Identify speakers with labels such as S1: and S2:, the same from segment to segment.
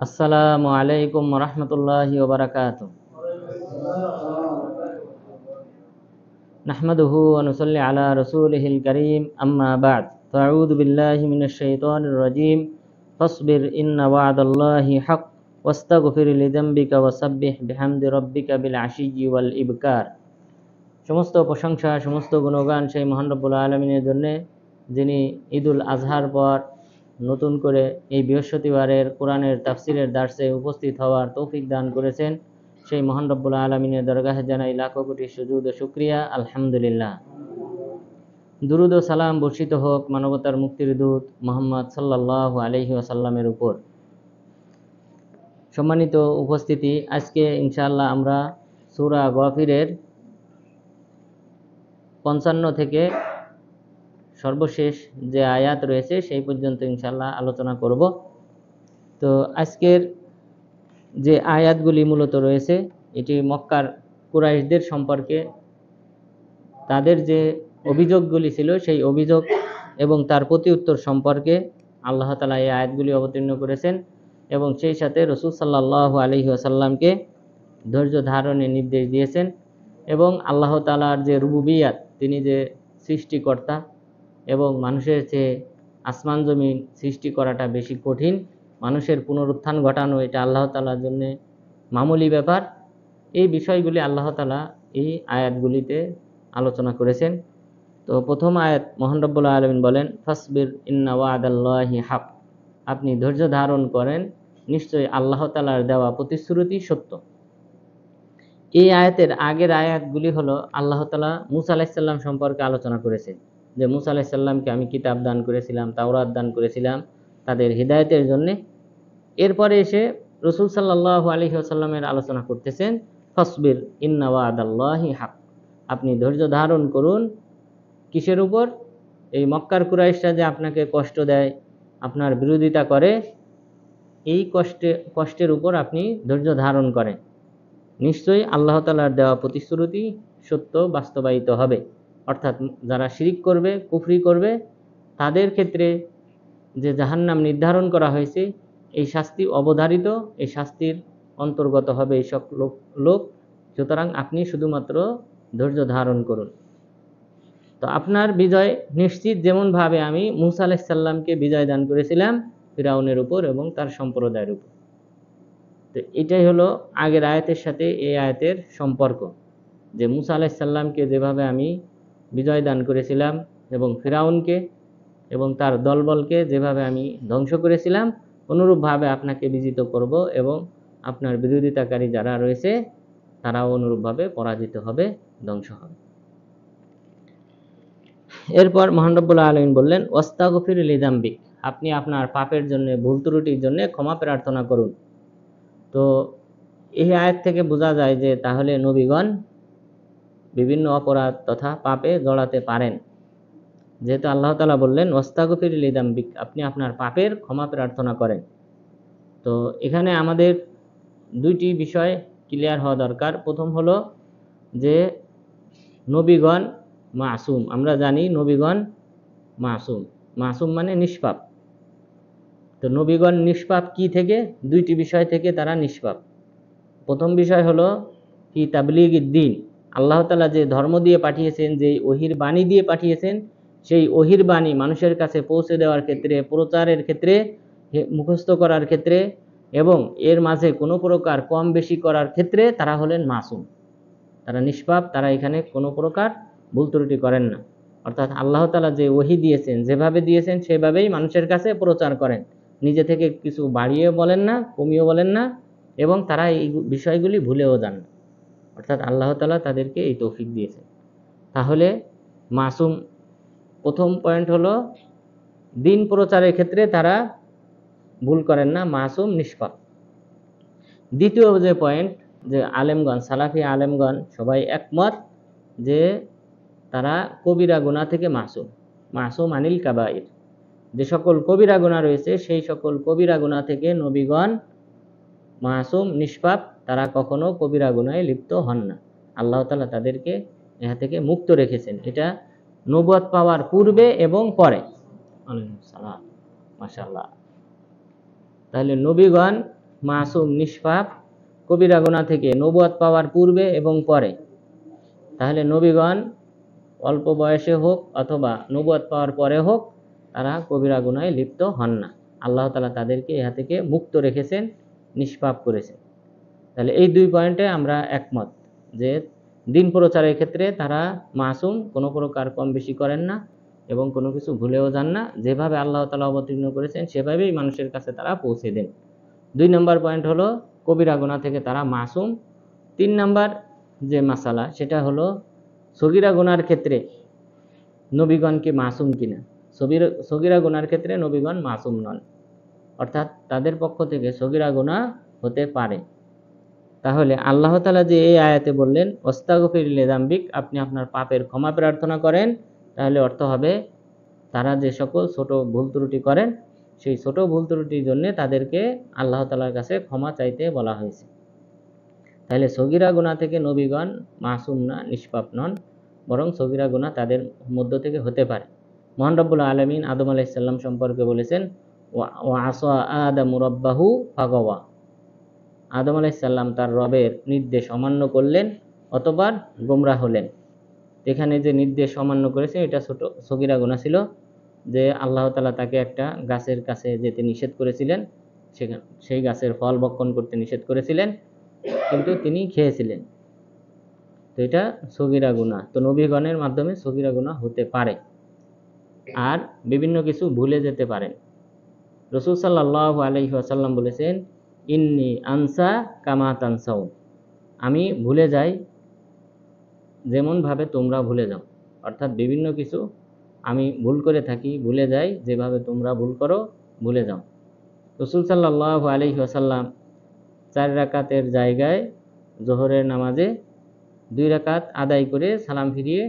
S1: আসসালামু আলাইকুম রহমতুল্লাহি ওয়া বারাকাতুহু। নাহমাদুহু ওয়া নুসাল্লি আলা রাসূলিহিল কারীম, আম্মা বা'দ। ফাআউযু বিল্লাহি মিনাশ শাইতানির রাজীম। ফাসবির ইন্না ওয়া'দাল্লাহি হক ওয়াস্তাগফির লিযামবিকা ওয়াসাব্বিহ বিহামদি রাব্বিকা বিল আশিয়্যি ওয়াল ইবকার। সমস্ত প্রশংসা, সমস্ত গুণগান সেই মহান রব্বুল আলামিনের জন্য, যিনি ঈদুল আজহার পর নতুন করে এই বৃহস্পতিবারের কোরআনের তাফসিরের দার্সে উপস্থিত হওয়ার তৌফিক দান করেছেন। সেই মহান রব্বুল আলামিনের দরগাহে জানাই লাখো কোটি সুজুদ ও শুকরিয়া, আলহামদুলিল্লাহ। দুরুদ ও সালাম বর্ষিত হোক মানবতার মুক্তির দূত মুহাম্মদ সাল্লাল্লাহু আলাইহি ওয়াসাল্লামের উপর। সম্মানিত উপস্থিতি, আজকে ইনশাআল্লাহ আমরা সূরা গাফিরের 55 থেকে সর্বশেষ যে আয়াত রয়েছে সেই পর্যন্ত ইনশাআল্লাহ আলোচনা করব। তো আজকের যে আয়াতগুলি মূলত রয়েছে, এটি মক্কার কুরাইশদের সম্পর্কে তাদের যে অভিযোগগুলি ছিল সেই অভিযোগ এবং তার প্রতি উত্তর সম্পর্কে আল্লাহ তাআলা এই আয়াতগুলি অবতীর্ণ করেছেন এবং সেই সাথে রাসূল সাল্লাল্লাহু আলাইহি ওয়াসাল্লামকে ধৈর্য ধারণের নির্দেশ দিয়েছেন এবং আল্লাহ তাআলার যে রুবুবিয়াত, তিনি যে সৃষ্টিকর্তা এবং মানুষের চেয়ে আসমান জমিন সৃষ্টি করাটা বেশি কঠিন, মানুষের পুনরুত্থান ঘটানো এটা আল্লাহ তাআলার জন্য মামুলি ব্যাপার, এই বিষয়গুলি আল্লাহ তাআলা এই আয়াতগুলিতে আলোচনা করেছেন। তো প্রথম আয়াত মহান রব্বুল আলামিন বলেন, ফাসবির ইন্না ওয়াদাল্লাহি হক, আপনি ধৈর্য ধারণ করেন, নিশ্চয়ই আল্লাহ তাআলার দেওয়া প্রতিশ্রুতি সত্য। এই আয়াতের আগের আয়াতগুলি হলো আল্লাহ তাআলা মূসা আলাইহিস সালাম সম্পর্কে আলোচনা করেছেন, যে মূসা আলাইহিস সালামকে আমি কিতাব দান করেছিলাম, তাওরাত দান করেছিলাম তাদের হিদায়াতের জন্য। এরপরে এসে রাসূল সাল্লাল্লাহু আলাইহি ওয়াসাল্লামের আলোচনা করতেছেন, ফাসবির ইন্না ওয়াদাল্লাহি হক, আপনি ধৈর্য ধারণ করুন। কিসের উপর? এই মক্কার কুরাইশরা যে আপনাকে কষ্ট দেয়, আপনার বিরোধিতা করে, এই কষ্টের উপর আপনি ধৈর্য ধারণ করেন, নিশ্চয়ই আল্লাহ তাআলার দেওয়া প্রতিশ্রুতি সত্য, বাস্তবায়িত হবে। অর্থাৎ যারা শিরিক করবে, কুফরি করবে, তাদের ক্ষেত্রে যে জাহান্নাম নির্ধারণ করা হয়েছে, এই শাস্তি অবধারিত, এই শাস্তির অন্তর্গত হবে এই সব লোক। সুতরাং আপনি শুধুমাত্র ধৈর্য ধারণ করুন। তো আপনার বিজয় নিশ্চিত, যেমনভাবে আমি মূসা আলাইহিস সালামকে বিজয় দান করেছিলাম ফিরাউনের উপর এবং তার সম্প্রদায়ের উপর। তো এটাই হলো আগের আয়াতের সাথে এই আয়াতের সম্পর্ক, যে মূসা আলাইহিস সালামকে যেভাবে আমি বিজয় দান করেছিলাম এবং ফিরাউনকে এবং তার দলবলকে যেভাবে আমি ধ্বংস করেছিলাম, অনুরূপভাবে আপনাকে বিজিত করব এবং আপনার বিরোধিতাকারী যারা রয়েছে তারাও অনুরূপভাবে পরাজিত হবে, ধ্বংস হবে। এরপর মহান রব্বুল আলামিন বললেন, ওয়াস্তাগফির লিযামবিক, আপনি আপনার পাপের জন্য, ভুল ত্রুটির জন্য ক্ষমা প্রার্থনা করুন। তো এই আয়াত থেকে বোঝা যায় যে তাহলে নবীগণ বিভিন্ন অপরাধ তথা পাপে জড়াতে পারেন, যেহেতু আল্লাহ তাআলা বললেন ওয়াস্তাগফির লিযামবিক, আপনি আপনার পাপের ক্ষমা প্রার্থনা করেন। তো এখানে আমাদের দুইটি বিষয় ক্লিয়ার হওয়া দরকার। প্রথম হলো যে নবীগণ মাসুম, আমরা জানি নবীগণ মাসুম, মাসুম মানে নিষ্পাপ। তো নবীগণ নিষ্পাপ কি থেকে? দুইটি বিষয় থেকে তারা নিষ্পাপ। প্রথম বিষয় হলো কি তাবলীগিদ দ্বীন, আল্লাহ তাআলা যে ধর্ম দিয়ে পাঠিয়েছেন, যে ওহির বাণী দিয়ে পাঠিয়েছেন, সেই ওহির বাণী মানুষের কাছে পৌঁছে দেওয়ার ক্ষেত্রে, প্রচারের ক্ষেত্রে, মুখস্থ করার ক্ষেত্রে এবং এর মাঝে কোনো প্রকার কম বেশি করার ক্ষেত্রে তারা হলেন মাসুম, তারা নিষ্পাপ, তারা এখানে কোনো প্রকার ভুল ত্রুটি করেন না। অর্থাৎ আল্লাহ তাআলা যে ওহী দিয়েছেন, যেভাবে দিয়েছেন সেভাবেই মানুষের কাছে প্রচার করেন, নিজে থেকে কিছু বাড়িয়ে বলেন না, কমিয়ে বলেন না, এবং তারা এই বিষয়গুলি ভুলেও যান না। অর্থাৎ আল্লাহ তাআলা তাদেরকে এই তৌফিক দিয়েছেন। তাহলে মাসুম, প্রথম পয়েন্ট হলো দিন প্রচারের ক্ষেত্রে তারা ভুল করেন না, মাসুম, নিষ্পাপ। দ্বিতীয় যে পয়েন্ট, যে আলেমগণ, সালাফি আলেমগণ সবাই একমত যে তারা কবিরা গুনাহ থেকে মাসুম, মাসুম আনিল কাবাইর, যে সকল কবিরা গুনাহ রয়েছে সেই সকল কবিরা গুনাহ থেকে নবীগণ মাসুম, নিষ্পাপ, তারা কখনো কবিরা গুনাহে লিপ্ত হন না। আল্লাহ তাআলা তাদেরকে ইহা থেকে মুক্ত রেখেছেন, এটা নবুয়ত পাওয়ার পূর্বে এবং পরে। ওয়ালাইকুম সালাম, মাশাআল্লাহ। তাহলে নবীগণ মাসুম নিষ্পাপ কবিরা গুনাহ থেকে নবুয়ত পাওয়ার পূর্বে এবং পরে। তাহলে নবীগণ অল্প বয়সে হোক অথবা নবুয়ত পাওয়ার পরে হোক, তারা কবিরা গুনাহে লিপ্ত হন না। আল্লাহ তাআলা তাদেরকে ইহা থেকে মুক্ত রেখেছেন, নিষ্পাপ করেছেন। তাহলে এই দুই পয়েন্টে আমরা একমত যে দিন প্রচারের ক্ষেত্রে তারা মাসুম, কোনো প্রকার কম বেশি করেন না এবং কোনো কিছু ভুলেও যান না। যেভাবে আল্লাহ তাআলা অবতীর্ণ করেছেন সেভাবেই মানুষের কাছে তারা পৌঁছে দেন। 2 নম্বর পয়েন্ট হলো কবিরা গুনাহ থেকে তারা মাসুম। 3 নম্বর যে মাসালা সেটা হলো সগীরা গুনার ক্ষেত্রে নবীগণ কি মাসুম কিনা। সগীরা গুনার ক্ষেত্রে নবীগণ মাসুম নন, অর্থাৎ তাদের পক্ষ থেকে সগীরা গুনাহ হতে পারে। তাহলে আল্লাহ তাআলা যে এই আয়াতে বললেন ওয়াস্তাগফির লিযামবিক, আপনি আপনার পাপের ক্ষমা প্রার্থনা করেন, তাহলে অর্থ হবে তারা যে সকল ছোট ভুল ত্রুটি করেন সেই ছোট ভুল ত্রুটির জন্য তাদেরকে আল্লাহ তাআলার কাছে ক্ষমা চাইতে বলা হয়েছে। তাহলে সগীরা গুনাহ থেকে নবীগণ মাসুম না, নিষ্পাপ নন, বরং সগীরা গুনাহ তাদের মধ্য থেকে হতে পারে। মহান রব্বুল আলামিন আদম আলাইহিস সালাম সম্পর্কে বলেছেন ওয়া আসা আদামু রাব্বাহু ফাগাওয়া, আদম আলাইহিস সালাম তার রবের নির্দেশ অমান্য করলেন অতঃপর গোমরাহ হলেন। এখানে যে নির্দেশ অমান্য করেছে এটা ছোট সগীরা গুনাহ ছিল, যে আল্লাহ তাআলা তাকে একটা গাছের কাছে যেতে নিষেধ করেছিলেন, সেই গাছের ফল ভক্ষণ করতে নিষেধ করেছিলেন, কিন্তু তিনি খেয়েছিলেন। তো এটা সগীরা গুনাহ। তো নবীগণের মাধ্যমে সগীরা গুনাহ হতে পারে, আর বিভিন্ন কিছু ভুলে যেতে পারেন। রাসূল সাল্লাল্লাহু আলাইহি ওয়াসাল্লাম বলেছেন ইন্নী আনসা কামা তানসাউন, আমি ভুলে যাই যেমন ভাবে তোমরা ভুলে যাও। অর্থাৎ বিভিন্ন কিছু আমি ভুল করে থাকি, ভুলে যাই যেভাবে তোমরা ভুল করো, ভুলে যাও। রাসূল সাল্লাল্লাহু আলাইহি ওয়াসাল্লাম 4 রাকাতের জায়গায় যোহরের নামাজে 2 রাকাত আদায় করে সালাম ফিরিয়ে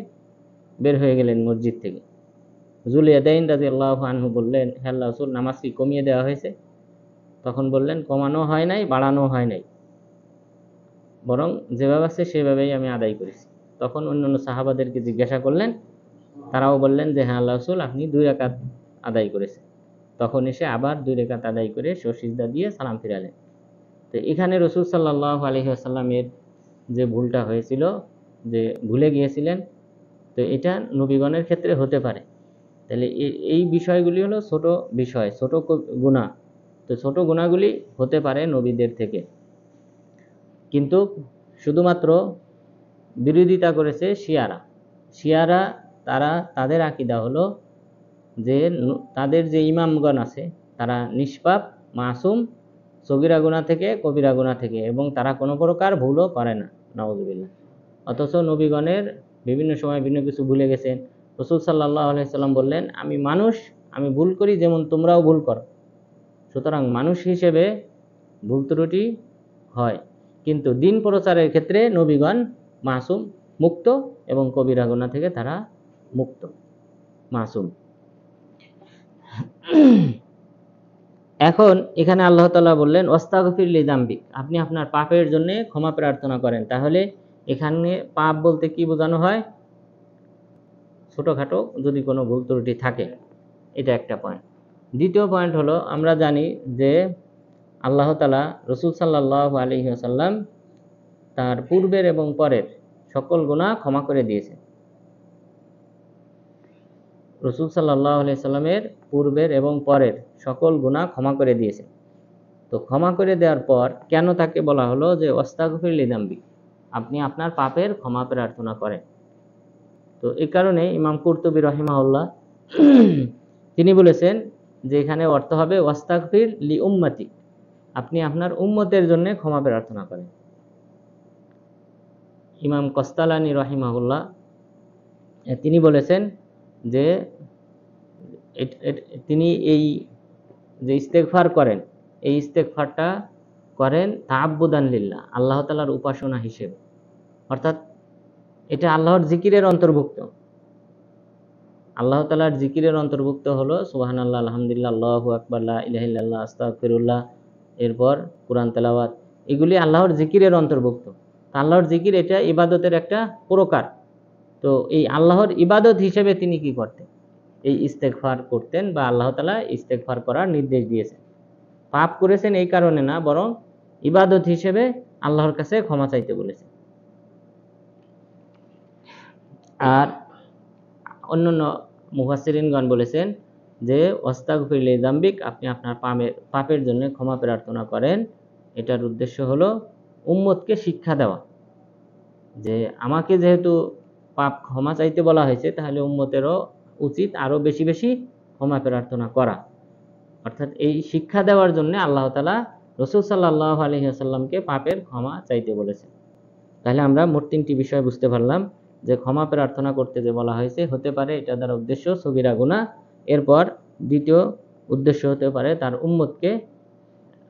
S1: বের হয়ে গেলেন মসজিদ থেকে। যুলইয়াদাইন রাদিয়াল্লাহু আনহু বললেন, হে আল্লাহর রাসূল, নামাজ কি কমিয়ে দেওয়া হয়েছে? তখন বললেন, কমানো হয় নাই, বাড়ানো হয় নাই, বরং যেভাবে আছে সেভাবেই আমি আদায় করেছি। তখন অন্যান্য সাহাবাদেরকে জিজ্ঞাসা করলেন, তারাও বললেন যে হ্যাঁ আল্লাহর রাসূল, আপনি 2 রাকাত আদায় করেছেন। তখন এসে আবার 2 রাকাত আদায় করে সিজদা দিয়ে সালাম ফিরালেন। তো এখানে রাসূল সাল্লাল্লাহু আলাইহি ওয়াসাল্লামের যে ভুলটা হয়েছিল, যে ভুলে গিয়েছিলেন, তো এটা নবীগণের ক্ষেত্রে হতে পারে। তাহলে এই বিষয়গুলি হলো ছোট বিষয়, ছোট গুনাহ। তো ছোট গুনাহগুলি হতে পারে নবীদের থেকে, কিন্তু শুধুমাত্র বিরোধিতা করেছে শিয়ারা। তাদের আকীদা হলো যে তাদের যে ইমামগণ আছে তারা নিষ্পাপ, মাসুম, সগীরা গুনাহ থেকে, কবিরা গুনাহ থেকে, এবং তারা কোনো প্রকার ভুলও করে না, নাউযুবিল্লাহ। অথচ নবীগণের বিভিন্ন সময় ভিন্ন কিছু ভুলে গেছেন। রাসূল সাল্লাল্লাহু আলাইহি সাল্লাম বললেন, আমি মানুষ, আমি ভুল করি যেমন তোমরাও ভুল করো। সুতরাং মানুষ হিসেবে ভুল ত্রুটি হয়, কিন্তু দিন প্রচারের ক্ষেত্রে নবীগণ মাসুম, মুক্ত, এবং কবিরা গুনাহ থেকে তারা মুক্ত, মাসুম। এখন এখানে আল্লাহ তাআলা বললেন ওয়াস্তাগফির লিযামবিক, আপনি আপনার পাপের জন্য ক্ষমা প্রার্থনা করেন। তাহলে এখানে পাপ বলতে কি বোঝানো হয়? ছোটখাটো যদি কোনো ভুল ত্রুটি থাকে, এটা একটা পয়েন্ট। দ্বিতীয় পয়েন্ট হলো, আমরা জানি যে আল্লাহ তাআলা রাসূল সাল্লাল্লাহু আলাইহি ওয়াসাল্লাম তার পূর্বের এবং পরের সকল গুনাহ ক্ষমা করে দিয়েছেন। রাসূল সাল্লাল্লাহু আলাইহি সাল্লামের পূর্বের এবং পরের সকল গুনাহ ক্ষমা করে দিয়েছেন। তো ক্ষমা করে দেওয়ার পর কেন তাকে বলা হলো যে ওয়াস্তাগফির লিযামবিক, আপনি আপনার পাপের ক্ষমা প্রার্থনা করেন? তো এই কারণে ইমাম কুরতুবী রাহিমাহুল্লাহ তিনি বলেছেন যে এখানে অর্থ হবে ওয়াস্তাগফির লি উম্মতি, আপনি আপনার উম্মতের জন্য ক্ষমা প্রার্থনা করেন। ইমাম কস্তালানী রাহিমাহুল্লাহ তিনি বলেছেন যে তিনি এই যে ইস্তেগফার করেন, এই ইস্তেগফারটা করেন তাআব্বুদান লিল্লাহ, আল্লাহ তাআলার উপাসনা হিসেবে। অর্থাৎ এটা আল্লাহর জিকিরের অন্তর্ভুক্ত। আল্লাহ তাআলার জিকিরের অন্তর্ভুক্ত হলো সুবহানাল্লাহ, আলহামদুলিল্লাহ, আল্লাহু আকবার, লা ইলাহা ইল্লাল্লাহ, আস্তাগফিরুল্লাহ, এরপর কুরআন তেলাওয়াত, এগুলি আল্লাহর জিকিরের অন্তর্ভুক্ত। আল্লাহর জিকির এটা ইবাদতের একটা প্রকার। তো এই আল্লাহর ইবাদত হিসেবে তিনি কি করতেন? এই ইস্তেগফার করতেন, বা আল্লাহ তাআলা ইস্তেগফার করার নির্দেশ দিয়েছেন। পাপ করেছেন এই কারণে না, বরং ইবাদত হিসেবে আল্লাহর কাছে ক্ষমা চাইতে বলেছেন। আর অন্যান্য মুফাসসিরিনগণ বলেছেন যে ওয়াস্তাগফির লিযামবিক, আপনি আপনার পাপের জন্য ক্ষমা প্রার্থনা করেন, এটার উদ্দেশ্য হলো উম্মতকে শিক্ষা দেওয়া যে আমাকে যেহেতু পাপ ক্ষমা চাইতে বলা হয়েছে, তাহলে উম্মতেরও উচিত আরো বেশি বেশি ক্ষমা প্রার্থনা করা। অর্থাৎ এই শিক্ষা দেওয়ার জন্য আল্লাহ তাআলা রাসূল সাল্লাল্লাহু আলাইহি ওয়াসাল্লামকে পাপের ক্ষমা চাইতে বলেছেন। তাহলে আমরা মোট তিনটি বিষয় বুঝতে পারলাম যে ক্ষমা প্রার্থনা করতে যে বলা হয়েছে, হতে পারে এটা দ্বারা উদ্দেশ্য সগীরা গুনাহ, এরপর দ্বিতীয় উদ্দেশ্য হতে পারে তার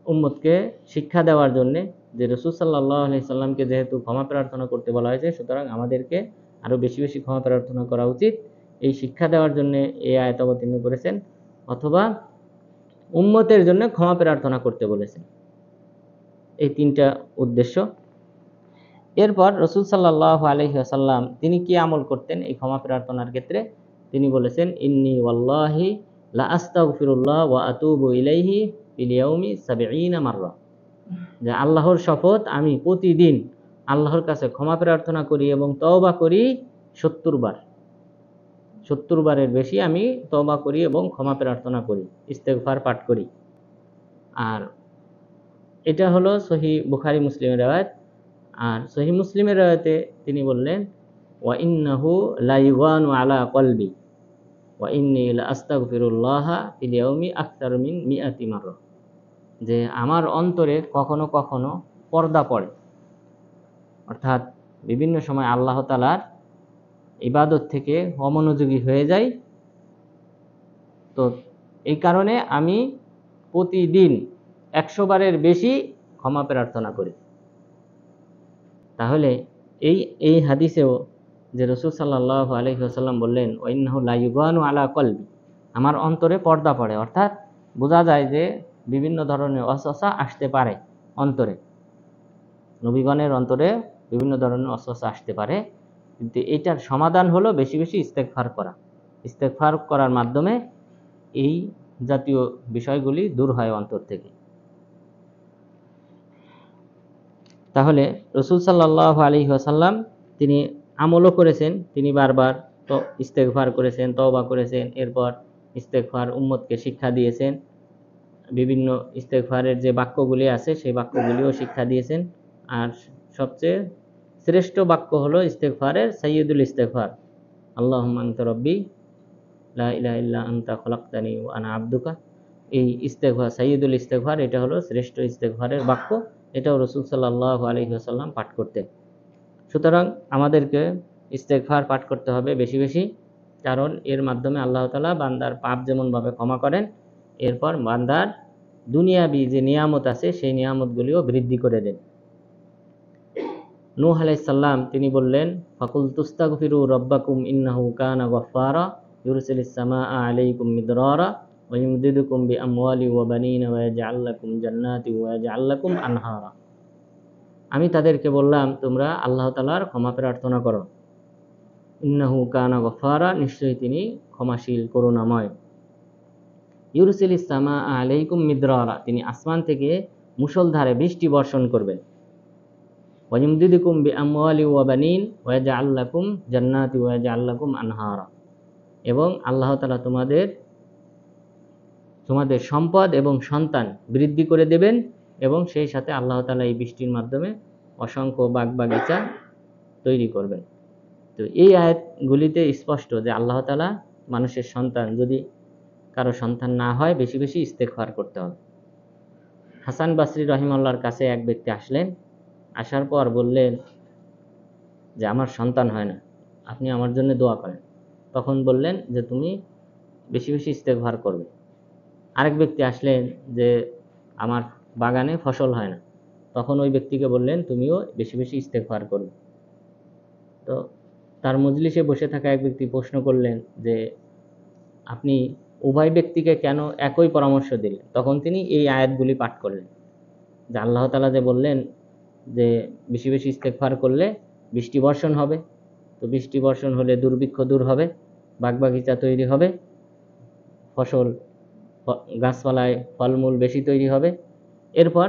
S1: উম্মতকে শিক্ষা দেওয়ার জন্য, যে রাসূল সাল্লাল্লাহু আলাইহি সাল্লামকে যেহেতু ক্ষমা প্রার্থনা করতে বলা হয়েছে, সুতরাং আমাদেরকে আরো বেশি বেশি ক্ষমা প্রার্থনা করা উচিত, এই শিক্ষা দেওয়ার জন্য এই আয়াত অবতীর্ণ করেছেন। অথবা উম্মতের জন্য ক্ষমা প্রার্থনা করতে বলেছেন। এই তিনটা উদ্দেশ্য। এরপর রাসূল সাল্লাল্লাহু আলাইহি ওয়াসাল্লাম তিনি কি আমল করতেন এই ক্ষমা প্রার্থনার ক্ষেত্রে? তিনি বলেছেন, ইন্নী ওয়াল্লাহি লা আস্তাগফিরুল্লাহ ওয়া আতুবু ইলাইহি ফিল ইয়াউমি ৭০ মাররা, যে আল্লাহর শপথ, আমি প্রতিদিন আল্লাহর কাছে ক্ষমা প্রার্থনা করি এবং তওবা করি ৭০ বার। ৭০ বারের বেশি আমি তওবা করি এবং ক্ষমা প্রার্থনা করি, ইস্তেগফার পাঠ করি। আর এটা হলো সহিহ বুখারী মুসলিমের riwayat। আর সহিহ মুসলিমের riwayate তিনি বললেন, ওয়া ইন্নাহু লা ইউগানু আলা কলবি ওয়া ইন্নী লা আস্তাগফিরুল্লাহা ফিল ইয়াউমি আকতার মিন ১০০ মাররা, যে আমার অন্তরে কখনো কখনো পর্দা পড়ে, অর্থাৎ বিভিন্ন সময় আল্লাহ তাআলার ইবাদত থেকে অমনোযোগী হয়ে যাই, তো এই কারণে আমি প্রতিদিন ১০০ বারের বেশি ক্ষমা প্রার্থনা করি। তাহলে এই হাদিসেও যে রাসূল সাল্লাল্লাহু আলাইহি ওয়াসাল্লাম বললেন, ওয়া ইন্নাহু লা ইউগানু আলা কলবি, আমার অন্তরে পর্দা পড়ে, অর্থাৎ বোঝা যায় যে বিভিন্ন ধরনের ওয়াসওয়াসা আসতে পারে অন্তরে, নবীগণের অন্তরে বিভিন্ন ধরনের ওয়াসওয়াসা আসতে পারে, কিন্তু এটার সমাধান হলো বেশি বেশি ইস্তেগফার করা। ইস্তেগফার করার মাধ্যমে এই জাতীয় বিষয়গুলি দূর হয় অন্তর থেকে। তাহলে রাসূল সাল্লাল্লাহু আলাইহি ওয়াসাল্লাম তিনি আমলও করেছেন, তিনি বারবার তো ইস্তেগফার করেছেন, তওবা করেছেন, এরপর ইস্তেগফার উম্মতকে শিক্ষা দিয়েছেন, বিভিন্ন ইস্তেগফারের যে বাক্যগুলি আছে সেই বাক্যগুলিও শিক্ষা দিয়েছেন। আর সবচেয়ে শ্রেষ্ঠ বাক্য হলো ইস্তেগফারের সাইয়্যিদুল ইস্তেগফার, আল্লাহুম্মা আনতা রাব্বি লা ইলাহা ইল্লা আনতা খলাকতানি ওয়া আনা আবদুকা। এই ইস্তেগফার সাইয়্যিদুল ইস্তেগফার, এটা হলো শ্রেষ্ঠ ইস্তেগফারের বাক্য, এটাও রাসূল সাল্লাল্লাহু আলাইহি ওয়াসাল্লাম পাঠ করতেন। সুতরাং আমাদেরকে ইস্তেগফার পাঠ করতে হবে বেশি বেশি, কারণ এর মাধ্যমে আল্লাহ তাআলা বান্দার পাপ যেমনভাবে ক্ষমা করেন, এরপর বান্দার দুনিয়াবি যে নিয়ামত আছে সেই নিয়ামতগুলিও বৃদ্ধি করে দেন। নূহ আলাইহিস সালাম তিনি বললেন, ফাকুল তুস্তাগফিরু রাব্বাকুম ইন্নাহু কানা গফফারা ইউরসিলিস সামাআ আলাইকুম মিদরারা ওয়া ইউমদিদুকুম বিআমওয়ালি ওয়া বানিনা ওয়া ইয়াজআল লাকুম জান্নাতি ওয়া ইয়াজআল লাকুম আনহারা। আমি তাদেরকে বললাম, তোমরা আল্লাহ তাআলার ক্ষমা প্রার্থনা করো, ইন্নাহু কানা গফফারা, নিশ্চয়ই তিনি ক্ষমাশীল করুণাময়। ইউরসিলিস সামাআ আলাইকুম মিদরারা, তিনি আসমান থেকে মুষলধারে বৃষ্টি বর্ষণ করবেন। ওয়া ইউমদিদুকুম বিআমওয়ালি ওয়া বানিন ওয়া ইয়াজআল লাকুম জান্নাতি ওয়া ইয়াজআল লাকুম আনহারা, এবং আল্লাহ তাআলা তোমাদের সম্পদ এবং সন্তান বৃদ্ধি করে দেবেন, এবং সেই সাথে আল্লাহ তাআলা এই বৃষ্টির মাধ্যমে অসংখ্য বাগবাগিচা তৈরি করবেন। তো এই আয়াতগুলিতে স্পষ্ট যে আল্লাহ তাআলা মানুষের সন্তান, যদি কারো সন্তান না হয়, বেশি বেশি ইস্তেগফার করতে হবে। হাসান বাসরি রাহিমাহুল্লাহর কাছে এক ব্যক্তি আসলেন, আসার পর বললেন যে আমার সন্তান হয় না, আপনি আমার জন্য দোয়া করেন। তখন বললেন যে তুমি বেশি বেশি ইস্তেগফার করবে। আরেক ব্যক্তি আসলেন যে আমার বাগানে ফসল হয় না, তখন ওই ব্যক্তিকে বললেন তুমিও বেশি বেশি ইস্তেগফার করবে। তো তার মজলিসে বসে থাকা এক ব্যক্তি প্রশ্ন করলেন যে আপনি উভয় ব্যক্তিকে কেন একই পরামর্শ দিলেন? তখন তিনি এই আয়াতগুলি পাঠ করলেন যে আল্লাহ তাআলা যে বললেন যে বেশি বেশি ইস্তেগফার করলে বৃষ্টি বর্ষণ হবে, তো বৃষ্টি বর্ষণ হলে দুর্ভিক্ষ দূর হবে, বাগবাগিচা তৈরি হবে, ফসল গাছপালায় ফলমূল বেশি তৈরি হবে। এরপর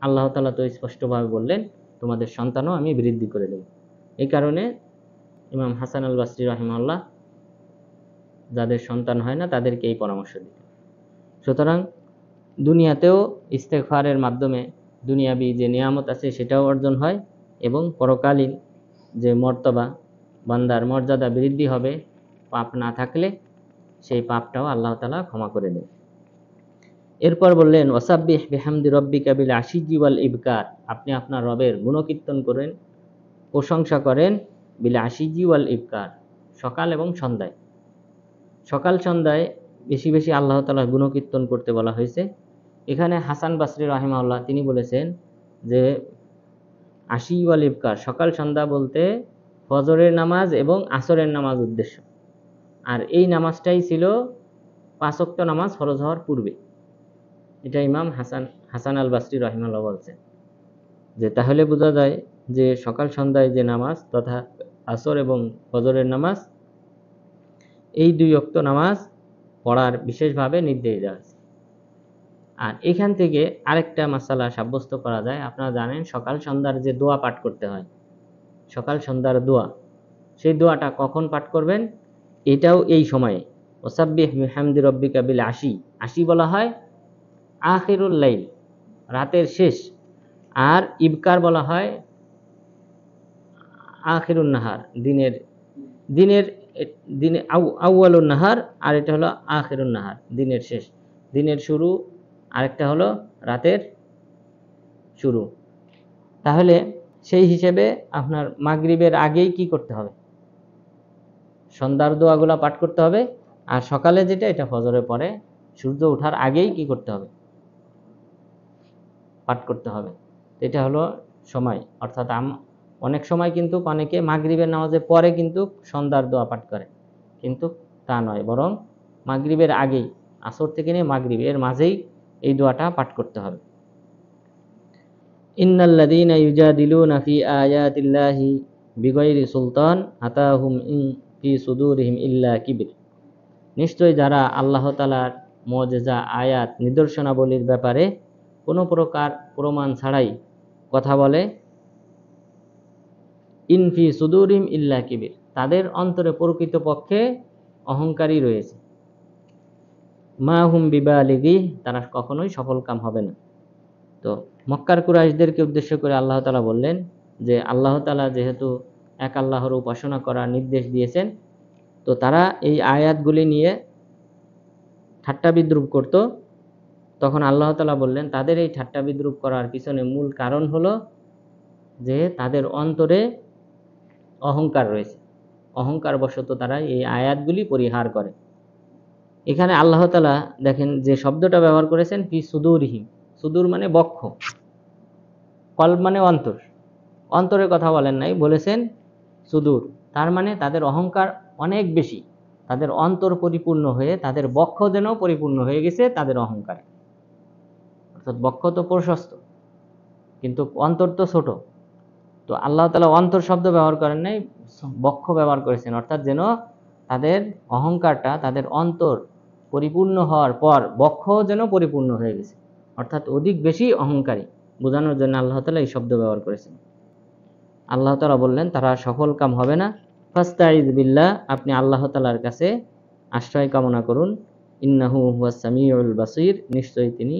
S1: আল্লাহ তাআলা তো স্পষ্টভাবে বললেন তোমাদের সন্তানও আমি বৃদ্ধি করে দেব। এই কারণে ইমাম হাসান আল বাসরি রাহিমাহুল্লাহ যাদের সন্তান হয় না তাদেরকে এই পরামর্শ দিতেন। সুতরাং দুনিয়াতেও ইস্তেগফারের মাধ্যমে দুনিয়াবি যে নিয়ামত আছে সেটাও অর্জন হয় এবং পরকালীন যে মর্তবা বান্দার মর্যাদা বৃদ্ধি হবে, পাপ না থাকলে সেই পাপটাও আল্লাহ তাআলা ক্ষমা করে দেন। এরপর বললেন ওয়াসাব্বিহ বিহামদি রব্বিকা বিল আশিয়্যি ওয়াল ইবকার, আপনি আপনার রবের গুণকীর্তন করেন, প্রশংসা করেন, বিল আশিয়্যি ওয়াল ইবকার, সকাল এবং সন্ধ্যায়। সকাল সন্ধ্যায় বেশি বেশি আল্লাহ তাআলার গুণকীর্তন করতে বলা হয়েছে। এখানে হাসান বাসরি রাহিমাহুল্লাহ তিনি বলেছেন যে আশি ওয়াল ইবকার, সকাল সন্ধ্যা বলতে ফজরের নামাজ এবং আসরের নামাজ উদ্দেশ্য। আর এই নামাজটাই ছিল 5 ওয়াক্ত নামাজ ফরজ হওয়ার পূর্বে। এটা ইমাম হাসান আল বাসরি রাহিমাহুল্লাহ বলছেন যে তাহলে বোঝা যায় যে সকাল সন্ধ্যায় যে নামাজ তথা আসর এবং ফজরের নামাজ, এই 2 ওয়াক্ত নামাজ পড়ার বিশেষভাবে নির্দেশ দেওয়া আছে। আর এখান থেকে আরেকটা মাসালা সাব্যস্ত করা যায়। আপনারা জানেন সকাল সন্ধ্যার যে দোয়া পাঠ করতে হয়, সকাল সন্ধ্যার দোয়া, সেই দোয়াটা কখন পাঠ করবেন? এটাও এই সময়ে। ওয়াসাব্বিহ বিহামদি রব্বিকা বিল আশি, আশি বলা হয় আখিরুল লাইল, রাতের শেষ। আর ইবকার বলা হয় আখিরুন নাহার, দিনের দিনের দিনে আউয়ালুন নাহার, আর এটা হলো আখিরুন নাহার, দিনের শেষ, দিনের শুরু, আরেকটা হলো রাতের শুরু। তাহলে সেই হিসেবে আপনার মাগরিবের আগেই কি করতে হবে? সন্ধ্যার দোয়াগুলা পাঠ করতে হবে। আর সকালে যেটা, এটা ফজরের পরে সূর্য ওঠার আগেই কি করতে হবে? পাঠ করতে হবে। এটা হলো সময়। অর্থাৎ অনেক সময় কিন্তু অনেকে মাগরিবের নামাজের পরে কিন্তু সন্ধ্যার দোয়া পাঠ করে, কিন্তু তা নয়, বরং মাগরিবের আগেই, আসর থেকে নিয়ে মাগরিব এর মাঝেই এই দোয়াটা পাঠ করতে হবে। ইন্নাল্লাযীনা ইউজাদিলুনা ফি আয়াতিল্লাহি বিগাইরি সুলতান আতাহুম ইন ফি সুদুরিহিম ইল্লা কিবির, নিশ্চয় যারা আল্লাহ তাআলার মুজিজা আয়াত নিদর্শনাবলীর ব্যাপারে কোনো প্রকার প্রমাণ ছাড়াই কথা বলে, ইনফি সুদুরিহিম ইল্লা কিবির, তাদের অন্তরে প্রকৃতপক্ষে অহংকারী রয়েছে। মা হুম বিবালিগি, তারা কখনোই সফলকাম হবে না। তো মক্কার কুরাইশদেরকে উদ্দেশ্য করে আল্লাহ তাআলা বললেন যে আল্লাহ তাআলা যেহেতু এক আল্লাহর উপাসনা করার নির্দেশ দিয়েছেন, তো তারা এই আয়াতগুলি নিয়ে ঠাট্টা বিদ্রুপ করত। তখন আল্লাহ তাআলা বললেন তাদের এই ঠাট্টা বিদ্রুপ করার পিছনে মূল কারণ হলো যে তাদের অন্তরে অহংকার রয়েছে, অহংকার বশত তারা এই আয়াতগুলি পরিহার করে। এখানে আল্লাহ তাআলা দেখেন যে শব্দটা ব্যবহার করেছেন ফি সুদুরিহিম, সুদূর মানে বক্ষ, কলব মানে অন্তর, অন্তরের কথা বলেন নাই, বলেছেন সুদূর। তার মানে তাদের অহংকার অনেক বেশি, তাদের অন্তর পরিপূর্ণ হয়ে তাদের বক্ষ যেন পরিপূর্ণ হয়ে গেছে তাদের অহংকারে। অর্থাৎ বক্ষ তো প্রশস্ত কিন্তু অন্তর তো ছোট। তো আল্লাহ তাআলা অন্তর শব্দ ব্যবহার করেন নাই, বক্ষ ব্যবহার করেছেন। অর্থাৎ যেন তাদের অহংকারটা, তাদের অন্তর পরিপূর্ণ হওয়ার পর বক্ষ যেন পরিপূর্ণ হয়ে গেছে, অর্থাৎ অধিক বেশি অহংকারী বোঝানোর জন্য আল্লাহ তাআলা এই শব্দ ব্যবহার করেছেন। আল্লাহ তাআলা বললেন তারা সফল কাম হবে না। ফাস্তাইজ বিল্লাহ, আপনি আল্লাহ তাআলার কাছে আশ্রয় কামনা করুন। ইন্নাহু হুয়াস সামিউল বাসীর, নিশ্চয়ই তিনি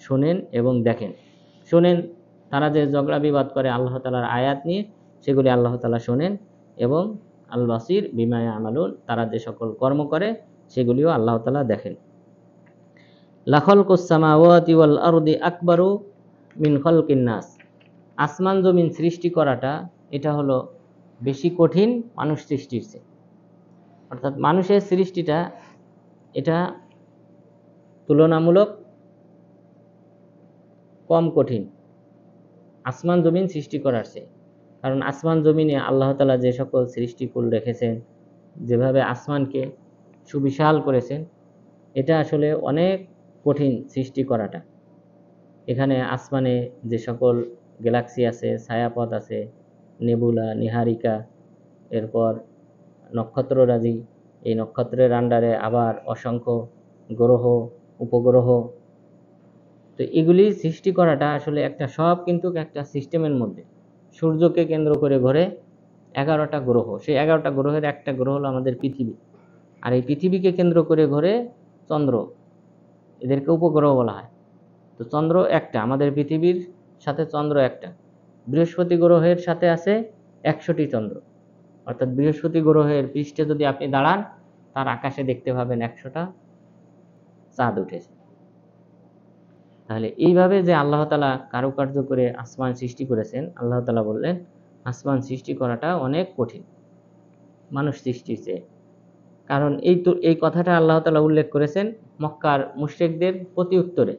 S1: শোনেন এবং দেখেন। শোনেন, তারা যে ঝগড়া বিবাদ করে আল্লাহ তাআলার আয়াত নিয়ে, সেগুলি আল্লাহ তাআলা শোনেন, এবং আল বাসীর বিমা ইয়ামালুন, তারা যে সকল কর্ম করে সেগুলিও আল্লাহ তাআলা দেখেন। লাখালকুস সামাওয়াতি ওয়াল আরদি আকবারু মিন খালকিন নাস, আসমান জমিন সৃষ্টি করাটা এটা হলো বেশি কঠিন মানুষ সৃষ্টির চেয়ে। অর্থাৎ মানুষের সৃষ্টিটা এটা তুলনামূলক কম কঠিন আসমান জমিন সৃষ্টি করার চেয়ে। কারণ আসমান জমিনে আল্লাহ তাআলা যে সকল সৃষ্টিকুল রেখেছেন, যেভাবে আসমানকে সুবিশাল করেছেন, এটা আসলে অনেক কঠিন সৃষ্টি করাটা। এখানে আসমানে যে সকল গ্যালাক্সি আছে, ছায়াপথ আছে, নেবুলা, নিহারিকা, এরপর নক্ষত্ররাজি, এই নক্ষত্রের আন্ডারে আবার অসংখ্য গ্রহ, উপগ্রহ। তো এগুলি সৃষ্টি করাটা আসলে একটা সব কিন্তু একটা সিস্টেমের মধ্যে। সূর্যকে কেন্দ্র করে ঘোরে 11টা গ্রহ, সেই 11টা গ্রহের একটা গ্রহ হলো আমাদের পৃথিবী, আর এই পৃথিবীকে কেন্দ্র করে ঘোরে চন্দ্র, এদেরকে উপগ্রহ বলা হয়। তো চন্দ্র একটা, আমাদের পৃথিবীর সাথে চন্দ্র একটা। বৃহস্পতি গ্রহের সাথে আছে 100টি চন্দ্র, অর্থাৎ বৃহস্পতি গ্রহের পৃষ্ঠে যদি আপনি দাঁড়ান, তার আকাশে দেখতে পাবেন 100টা চাঁদ উঠেছে। তাহলে এইভাবে যে আল্লাহ তাআলা কারুকার্য করে আসমান সৃষ্টি করেছেন, আল্লাহ তাআলা বললেন আসমান সৃষ্টি করাটা অনেক কঠিন মানুষ সৃষ্টির চেয়ে। কারণ এই কথাটা আল্লাহ তাআলা উল্লেখ করেছেন মক্কার মুশরিকদের প্রতি উত্তরে।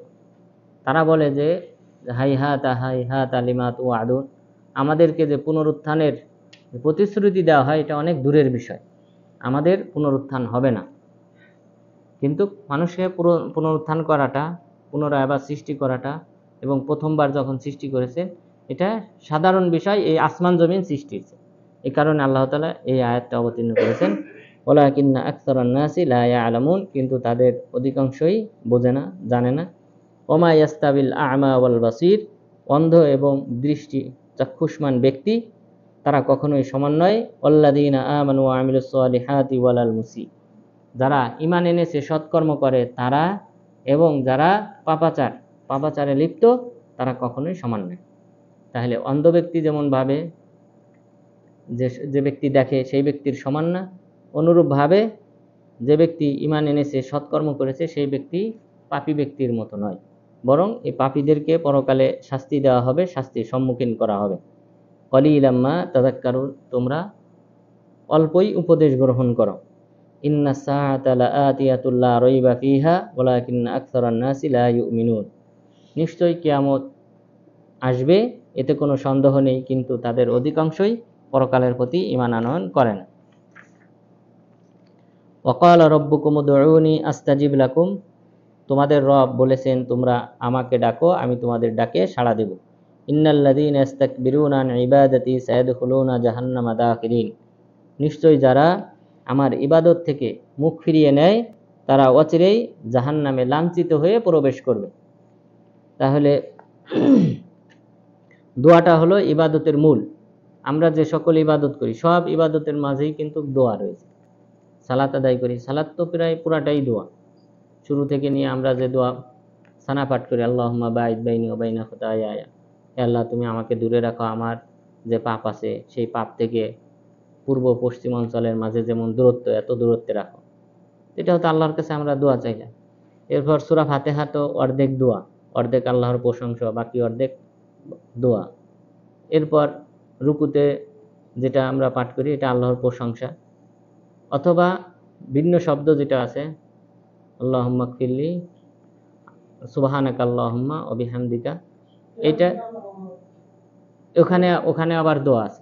S1: তারা বলে যে হাইহাতা লিমা তুআদুন, আমাদেরকে যে পুনরুত্থানের প্রতিশ্রুতি দেওয়া হয় এটা অনেক দূরের বিষয়, আমাদের পুনরুত্থান হবে না। কিন্তু মানুষকে পুনরুত্থান করাটা, পুনরায় আবার সৃষ্টি করাটা, এবং প্রথমবার যখন সৃষ্টি করেছেন এটা সাধারণ বিষয় এই আসমান জমিন সৃষ্টির। এই কারণে আল্লাহ তাআলা এই আয়াতটা অবতীর্ণ করেছেন, ওয়ালাকিন্না আকসারান নাসি লা ইয়ালামুন, কিন্তু তাদের অধিকাংশই বোঝে না, জানে না। ওমা ইয়াস্তাবিল আ'মা ওয়াল বাসীর, অন্ধ এবং দৃষ্টি চক্ষুষ্মান ব্যক্তি তারা কখনোই সমান নয়। ওয়াল্লাযীনা আমানু ওয়া আমিলুস সালিহাতি ওয়ালাল মুসি, যারা ঈমান এনেছে সৎকর্ম করে তারা, এবং যারা পাপাচারে লিপ্ত তারা কখনোই সমান নয়। তাহলে অন্ধ ব্যক্তি যেমন ভাবে যে ব্যক্তি দেখে সেই ব্যক্তির সমান না, অনুরূপভাবে যে ব্যক্তি ঈমান এনেছে সৎকর্ম করেছে সেই ব্যক্তি পাপী ব্যক্তির মতো নয়, বরং এই পাপীদেরকে পরকালে শাস্তি দেওয়া হবে, শাস্তির সম্মুখীন করা হবে। কলিলাম মা তাযাক্কারুন, তোমরা অল্পই উপদেশ গ্রহণ করো। ইন্নাস সাআতা লাআতিয়াতুল লা রাইবা ফিহা ওয়ালাকিন্না আকসারান নাসি লা ইউমিনুন, নিশ্চয়ই কিয়ামত আসবে, এতে কোনো সন্দেহ নেই, কিন্তু তাদের অধিকাংশই পরকালের প্রতি ঈমান আনয়ন করে না। ওয়াকালা রাব্বুকুম উদউনি আস্তাজিব লাকুম, তোমাদের রব বলেছেন তোমরা আমাকে ডাকো, আমি তোমাদের ডাকে সাড়া দেব। ইন্নাল্লাযীনা ইস্তাকবিরুনা আন ইবাদাতি সায়াদখুলুনা জাহান্নামা দাখিরিন, নিশ্চয়ই যারা আমার ইবাদত থেকে মুখ ফিরিয়ে নেয় তারা অচিরেই জাহান্নামে লাঞ্ছিত হয়ে প্রবেশ করবে। তাহলে দোয়াটা হলো ইবাদতের মূল। আমরা যে সকল ইবাদত করি সব ইবাদতের মাঝেই কিন্তু দোয়া রয়েছে। সালাত আদায় করি, সালাত তো প্রায় পুরাটাই দোয়া। শুরু থেকে নিয়ে আমরা যে দোয়া সানা পাঠ করি, আল্লাহুম্মা বাঈদ বাইনি ওয়া বাইনা খাতায়ায়া, হে আল্লাহ তুমি আমাকে দূরে রাখো আমার যে পাপ আছে সেই পাপ থেকে পূর্ব পশ্চিম অঞ্চলের মাঝে যেমন দূরত্ব, এত দূরত্বে রাখো। এটা হতো আল্লাহর কাছে আমরা দোয়া চাইলাম। এরপর সূরা ফাতিহা তো অর্ধেক দোয়া, অর্ধেক আল্লাহর প্রশংসা, বাকি অর্ধেক দোয়া। এরপর রুকুতে যেটা আমরা পাঠ করি এটা আল্লাহর প্রশংসা, অথবা ভিন্ন শব্দ যেটা আছে আল্লাহুম্মা গফিরলি, সুবহানাকা আল্লাহুম্মা ওয়া বিহামদিকা, এটা ওখানে আবার দোয়া আছে।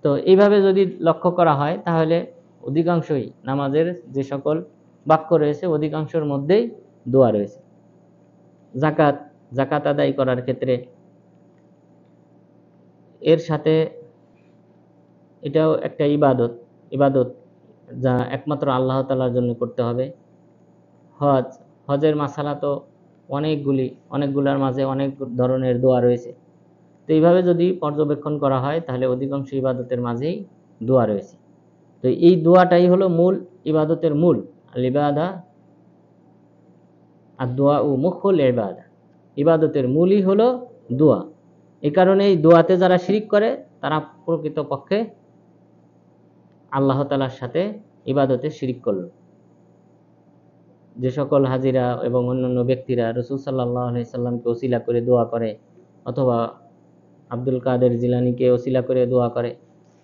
S1: তো এইভাবে যদি লক্ষ্য করা হয় তাহলে অধিকাংশই নামাজের যে সকল বাক্য রয়েছে অধিকাংশের মধ্যেই দোয়া রয়েছে। জাকাত আদায় করার ক্ষেত্রে এর সাথে এটাও একটা ইবাদত যা একমাত্র আল্লাহ তাআলার জন্য করতে হবে। হজের মাসালা তো অনেকগুলোর মাঝে অনেক ধরনের দোয়া রয়েছে। তো এইভাবে যদি পর্যবেক্ষণ করা হয় তাহলে অধিকাংশ ইবাদতের মাঝেই দোয়া রয়েছে। তো এই দোয়াটাই হলো মূল ইবাদতের মূল। আল ইবাদা আর দোয়া ও মুখুল ইবাদা, ইবাদতের মূলই হলো দোয়া। এই কারণে এই দোয়াতে যারা শিরিক করে তারা প্রকৃতপক্ষে আল্লাহ তাআলার সাথে ইবাদতে শিরিক করল। যে সকল হাজিরা এবং অন্যান্য ব্যক্তিরা রাসূল সাল্লাল্লাহু আলাইহি সাল্লামকে ওসিলা করে দোয়া করে, অথবা আব্দুল কাদের জিলানীকে ওসিলা করে দোয়া করে,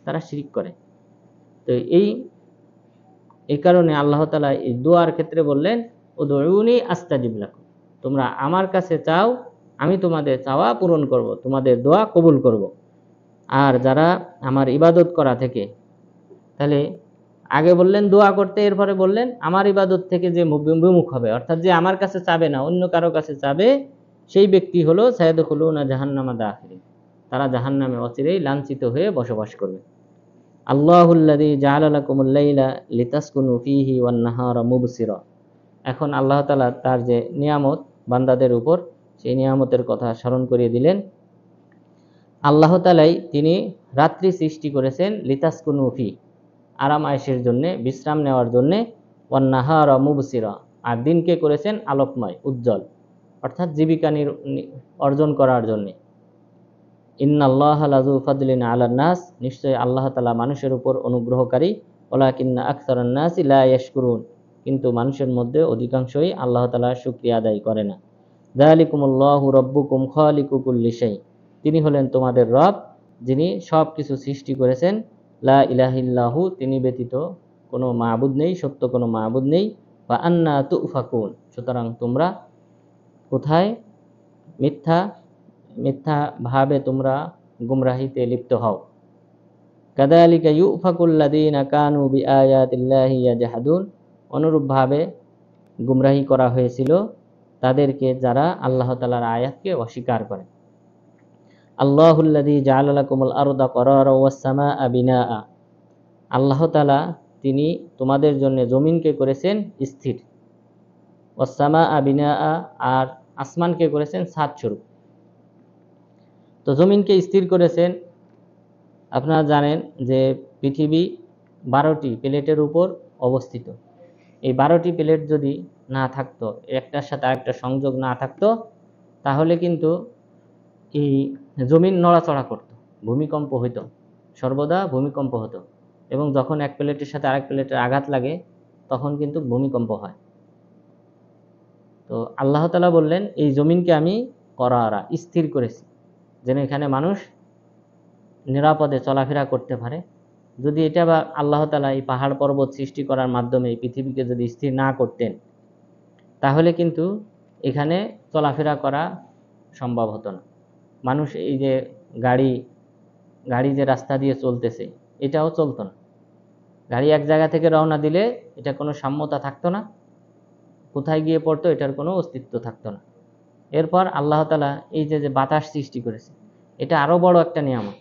S1: তারা শিরিক করে। তো এই কারণে আল্লাহ তাআলা এই দোয়ার ক্ষেত্রে বললেন উদউনি আস্তাজিব লাকুম, তোমরা আমার কাছে চাও, আমি তোমাদের চাওয়া পূরণ করব, তোমাদের দোয়া কবুল করব। আর যারা আমার ইবাদত করা থেকে, তাহলে আগে বললেন দোয়া করতে, এরপরে বললেন আমার ইবাদত থেকে যে বিমুখ হবে, অর্থাৎ যে আমার কাছে চাবে না অন্য কারো কাছে চাবে, সেই ব্যক্তি হলো সায়াদখুলুনা জাহান্নামা দাখিরিন, তারা জাহান্নামে অচিরেই লাঞ্ছিত হয়ে বসবাস করবে। আল্লাহুল্লাযী জাআলা লাকুমুল লাইলা লিতাসকুনু ফীহি ওয়ান নাহারা মুবসিরা, এখন আল্লাহ তাআলা তার যে নিয়ামত বান্দাদের উপর, সেই নিয়ামতের কথা স্মরণ করিয়ে দিলেন। আল্লাহ তাআলাই তিনি রাত্রি সৃষ্টি করেছেন লিতাসকুনু ফি, আরাম আয়েশের জন্য, বিশ্রাম নেওয়ার জন্য, ওয়ান নাহারা মুবসিরা, আর দিনকে করেছেন আলোকময়, উজ্জ্বল, অর্থাৎ জীবিকা অর্জন করার জন্য। ইন্নাল্লাহা লাযু ফাদলিন আলান নাস, নিশ্চয় আল্লাহ তাআলা মানুষের উপর অনুগ্রহকারী। ওয়ালাকিন্না আকসারান নাসি লা ইয়াশকুরুন, কিন্তু মানুষের মধ্যে অধিকাংশই আল্লাহ তাআলার শুকরিয়া আদায় করে না। যালিকুমুল্লাহু রাব্বুকুম খালিকু কুল্লি শাই, তিনি হলেন তোমাদের রব, যিনি সব কিছু সৃষ্টি করেছেন। লা ইলাহা ইল্লাহু, তিনি ব্যতীত কোনো মাবুদ নেই, সত্য কোনো মাবুদ নেই। ওয়া আন্না তুফাকুন, সুতরাং তোমরা কোথায় মিথ্যা ভাবে তোমরা গুমরাহিতে লিপ্ত হও। কাযালিকা ইউফাকুল্লাযীনা কানু বিআয়াতিল্লাহি ইয়াজহাদুন, অনুরূপভাবে গুমরাহি করা হয়েছিল তাদেরকে যারা আল্লাহ তাআলার আয়াতকে অস্বীকার করে। আল্লাহুল্লাযী জাআলা লাকুমুল আরদা করারা ওয়াস সামাআ বিনাআ, আল্লাহ তাআলা তিনি তোমাদের জন্য জমিনকে করেছেন স্থির। ওয়াস সামাআ বিনাআ, আর আসমানকে করেছেন ছাদ স্বরূপ। তো জমিনকে স্থির করেছেন। আপনারা জানেন যে পৃথিবী 12টি প্লেটের উপর অবস্থিত। এই 12টি প্লেট যদি না থাকতো, একটার সাথে আরেকটা সংযোগ না থাকতো, তাহলে কিন্তু এই জমিন নড়াচড়া করত, ভূমিকম্প হইতো, সর্বদা ভূমিকম্প হতো। এবং যখন এক প্লেটের সাথে আরেক প্লেটের আঘাত লাগে তখন কিন্তু ভূমিকম্প হয়। তো আল্লাহ তাআলা বললেন এই জমিনকে আমি করারা, স্থির করেছি, যেন এখানে মানুষ নিরাপদে চলাফেরা করতে পারে। যদি এটা বা আল্লাহ তাআলা এই পাহাড় পর্বত সৃষ্টি করার মাধ্যমে এই পৃথিবীকে যদি স্থির না করতেন, তাহলে কিন্তু এখানে চলাফেরা করা সম্ভব হতো না। মানুষ এই যে গাড়ি যে রাস্তা দিয়ে চলতেছে, এটাও চলতো না। গাড়ি এক জায়গা থেকে রওনা দিলে এটা কোনো সাম্যতা থাকতো না, কোথায় গিয়ে পড়তো এটার কোনো অস্তিত্ব থাকতো না। এরপর আল্লাহ তাআলা এই যে বাতাস সৃষ্টি করেছে, এটা আরো বড় একটা নিয়ামত।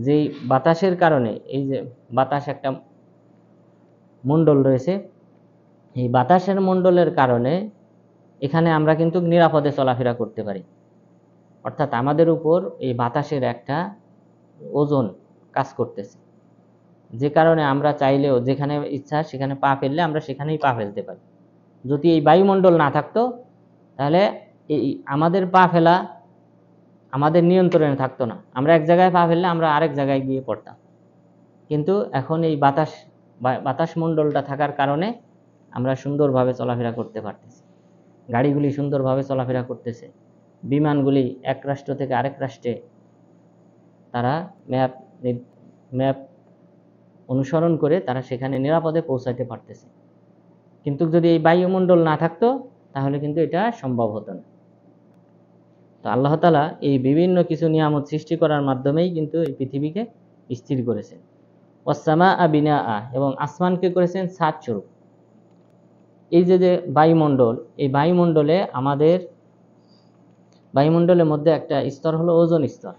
S1: যেই বাতাসের কারণে, এই যে বাতাস একটা মণ্ডল রয়েছে, এই বাতাসের মণ্ডলের কারণে এখানে আমরা কিন্তু নিরাপদে চলাফেরা করতে পারি। অর্থাৎ আমাদের উপর এই বাতাসের একটা ওজন কাজ করতেছে, যে কারণে আমরা চাইলেও যেখানে ইচ্ছা সেখানে পা ফেললে আমরা সেখানেই পা ফেলতে পারি। যদি এই বায়ুমণ্ডল না থাকতো, তাহলে এই আমাদের পা ফেলা আমাদের নিয়ন্ত্রণে থাকতো না। আমরা এক জায়গায় পা ফেললে আমরা আরেক জায়গায় গিয়ে পড়তাম। কিন্তু এখন এই বাতাস মণ্ডলটা থাকার কারণে আমরা সুন্দরভাবে চলাফেরা করতে পারতেছি। গাড়িগুলি সুন্দরভাবে চলাফেরা করতেছে, বিমানগুলি এক রাষ্ট্র থেকে আরেক রাষ্ট্রে তারা ম্যাপ অনুসরণ করে তারা সেখানে নিরাপদে পৌঁছাতে পারতেছে। কিন্তু যদি এই বায়ুমণ্ডল না থাকতো, তাহলে কিন্তু এটা সম্ভব হতো না। তো আল্লাহ তাআলা এই বিভিন্ন কিছু নিয়ামত সৃষ্টি করার মাধ্যমেই কিন্তু এই পৃথিবীকে স্থির করেছেন। ওয়াস সামাআ বিনাআ, এবং আসমানকে করেছেন ছাদ স্বরূপ। এই যে বায়ুমণ্ডল, এই বায়ুমণ্ডলের মধ্যে একটা স্তর হলো ওজোন স্তর।